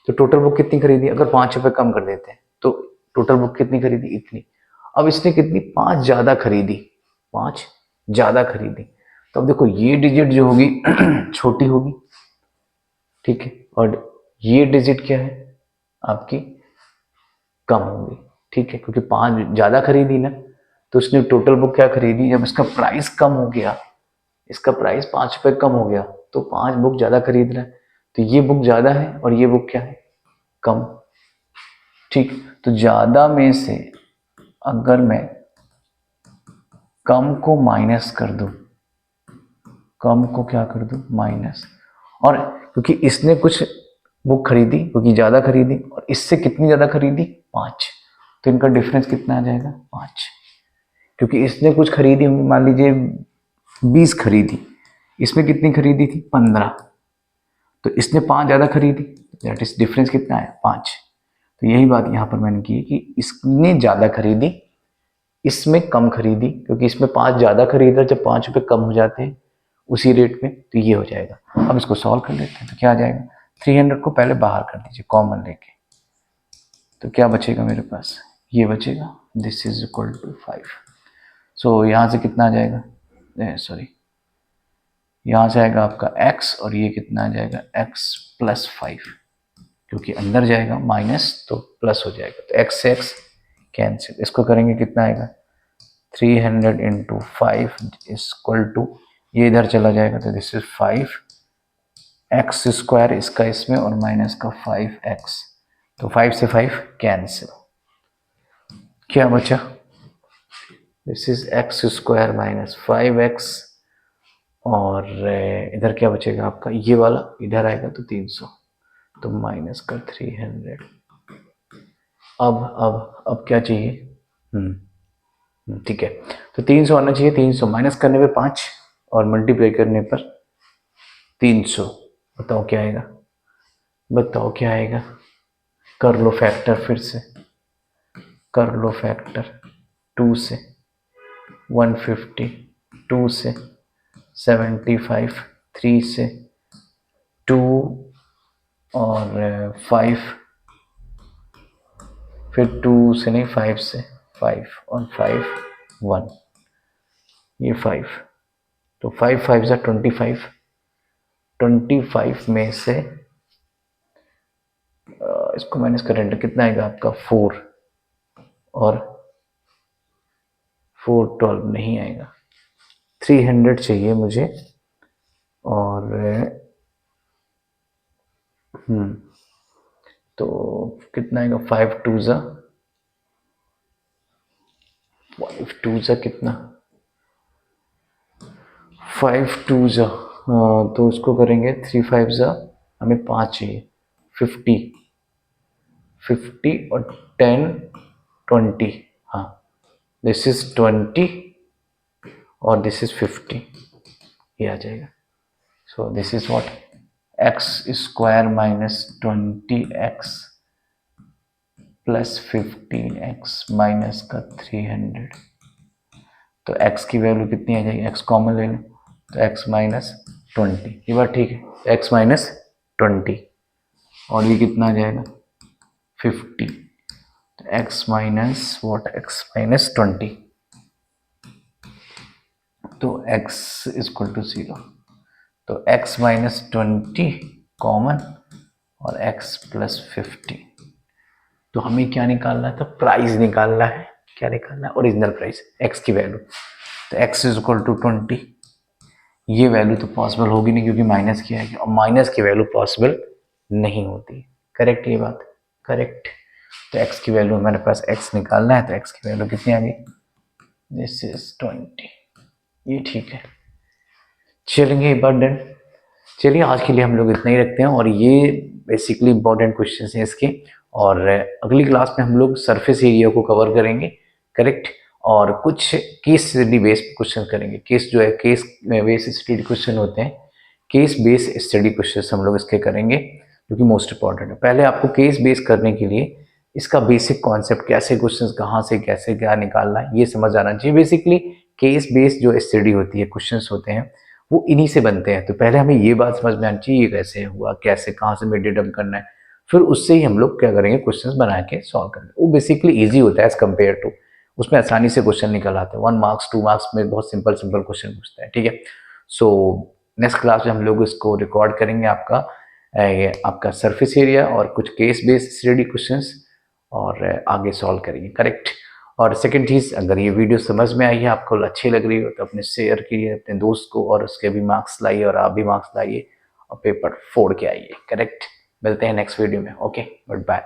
तो टोटल बुक कितनी खरीदी, अगर 5 रुपए कम कर देते हैं तो टोटल बुक कितनी खरीदी, इतनी। अब इसने कितनी, 5 ज्यादा खरीदी, 5 ज्यादा खरीदी, तो अब देखो ये डिजिट जो होगी छोटी होगी, ठीक है, और ये डिजिट क्या है आपकी, कम होगी, ठीक है, क्योंकि 5 ज्यादा खरीदी ना, तो उसने टोटल बुक क्या खरीदी, जब इसका प्राइस कम हो गया, इसका प्राइस 5 रुपए कम हो गया, तो 5 बुक ज्यादा खरीद रहा है, तो ये बुक ज्यादा है और ये बुक क्या है, कम, ठीक। तो ज्यादा में से अगर मैं कम को माइनस कर दूं, कम को क्या कर दूं, माइनस, और क्योंकि इसने कुछ बुक खरीदी, क्योंकि ज्यादा खरीदी, और इससे कितनी ज्यादा खरीदी, 5, तो इनका डिफरेंस कितना आ जाएगा, 5, क्योंकि इसने कुछ खरीदी होंगी, मान लीजिए 20 खरीदी, इसमें कितनी खरीदी थी, 15, तो इसने 5 ज्यादा खरीदी, दैट इज डिफरेंस कितना है, 5। तो यही बात यहाँ पर मैंने की कि इसने ज्यादा खरीदी, इसमें कम खरीदी, क्योंकि इसमें 5 ज्यादा खरीदा, जब 5 रुपए कम हो जाते हैं उसी रेट में, तो ये हो जाएगा। अब इसको सॉल्व कर लेते हैं, तो क्या आ जाएगा, 300 को पहले बाहर कर दीजिए कॉमन लेके, तो क्या बचेगा मेरे पास, ये बचेगा, दिस इज इक्वल टू 5। सो यहाँ से कितना आ जाएगा, सॉरी यहाँ से आएगा आपका x, और ये कितना आ जाएगा, x प्लस 5, क्योंकि अंदर जाएगा माइनस तो प्लस हो जाएगा, तो x से x कैंसिल, इसको करेंगे कितना आएगा, 300 इंटू 5 इक्वल टू, ये इधर चला जाएगा, तो दिस इज 5 एक्स स्क्वायर, इसका इसमें, और माइनस का 5x, तो 5 से 5 कैंसिल, क्या बचा, this is x square minus 5x, और इधर क्या बचेगा आपका, ये वाला इधर आएगा तो 300, तो माइनस का 300। अब क्या चाहिए, ठीक है, तो 300 आना चाहिए, 300 माइनस करने पे 5 और मल्टीप्लाई करने पर 300, बताओ क्या आएगा, बताओ क्या आएगा, कर लो फैक्टर, फिर से कर लो फैक्टर, 2 से 150, 2 से 75, 3 से 2 और 5, फिर 2 से नहीं 5 से 5 और 5 1, ये 5, तो 5 5 जा 25, 25 में से इसको माइनस करें तो कितना आएगा आपका 4, और 412 नहीं आएगा, 300 चाहिए मुझे, और तो कितना आएगा, 5 2 जा, 5 2 जा कितना, 5 2 जा, तो उसको करेंगे 3 5 जा, हमें 5 चाहिए, 50 50 और 10 20, हाँ, दिस इज 20 और दिस इज 50, ये आ जाएगा। सो this is what, x square minus 20x plus 15x minus का 300, तो x की वैल्यू कितनी आ जाएगी, x कॉमन ले लो, तो x माइनस 20, ये बात ठीक है, x माइनस 20, और ये कितना आ जाएगा 50, तो x minus what, x minus 20, तो x इक्वल टू 0, तो x माइनस 20 कॉमन और x प्लस 50, तो हमें क्या निकालना है, तो प्राइस निकालना है, क्या निकालना है, ओरिजिनल प्राइस, x की वैल्यू, तो x इज इक्वल टू 20, ये वैल्यू तो पॉसिबल होगी नहीं क्योंकि माइनस की आएगी, और माइनस की वैल्यू पॉसिबल नहीं होती, करेक्ट ये बात, करेक्ट। तो x की वैल्यू हमारे पास x निकालना है, तो x की वैल्यू कितनी आ गई, दिस इज 20, ये ठीक है, चलेंगे एक बार डन। चलिए आज के लिए हम लोग इतना ही रखते हैं, और ये बेसिकली इंपॉर्टेंट क्वेश्चन हैं इसके। और अगली क्लास में हम लोग सरफेस एरिया को कवर करेंगे, करेक्ट, और कुछ केस स्टडी बेस्ड क्वेश्चन करेंगे। केस जो है, केस बेस्ड स्टडी क्वेश्चन होते हैं, केस बेस्ड स्टडी क्वेश्चन हम लोग इसके करेंगे, जो कि मोस्ट इंपॉर्टेंट है। पहले आपको केस बेस्ड करने के लिए इसका बेसिक कॉन्सेप्ट, कैसे क्वेश्चंस कहाँ से कैसे क्या निकालना है, ये समझ आना चाहिए। बेसिकली केस बेस्ड जो स्टडी होती है, क्वेश्चंस होते हैं, वो इन्हीं से बनते हैं। तो पहले हमें ये बात समझ में आनी चाहिए, ये कैसे हुआ, कैसे कहाँ से डिडक्ट करना है, फिर उससे ही हम लोग क्या करेंगे, क्वेश्चंस बना के सॉल्व करेंगे। वो बेसिकली ईजी होता है एज कम्पेयर टू, उसमें आसानी से क्वेश्चन निकल आते हैं। 1 मार्क्स 2 मार्क्स में बहुत सिंपल सिंपल क्वेश्चन पूछते हैं, ठीक है। सो नेक्स्ट क्लास में हम लोग इसको रिकॉर्ड करेंगे, आपका सरफेस एरिया और कुछ केस बेस्ड स्टडी क्वेश्चंस, और आगे सॉल्व करेंगे, करेक्ट। और सेकंड चीज़, अगर ये वीडियो समझ में आई है, आपको अच्छी लग रही हो, तो अपने शेयर कीजिए अपने दोस्त को, और उसके भी मार्क्स लाइए और आप भी मार्क्स लाइए और पेपर फोड़ के आइए, करेक्ट। मिलते हैं नेक्स्ट वीडियो में, ओके, गुड बाय।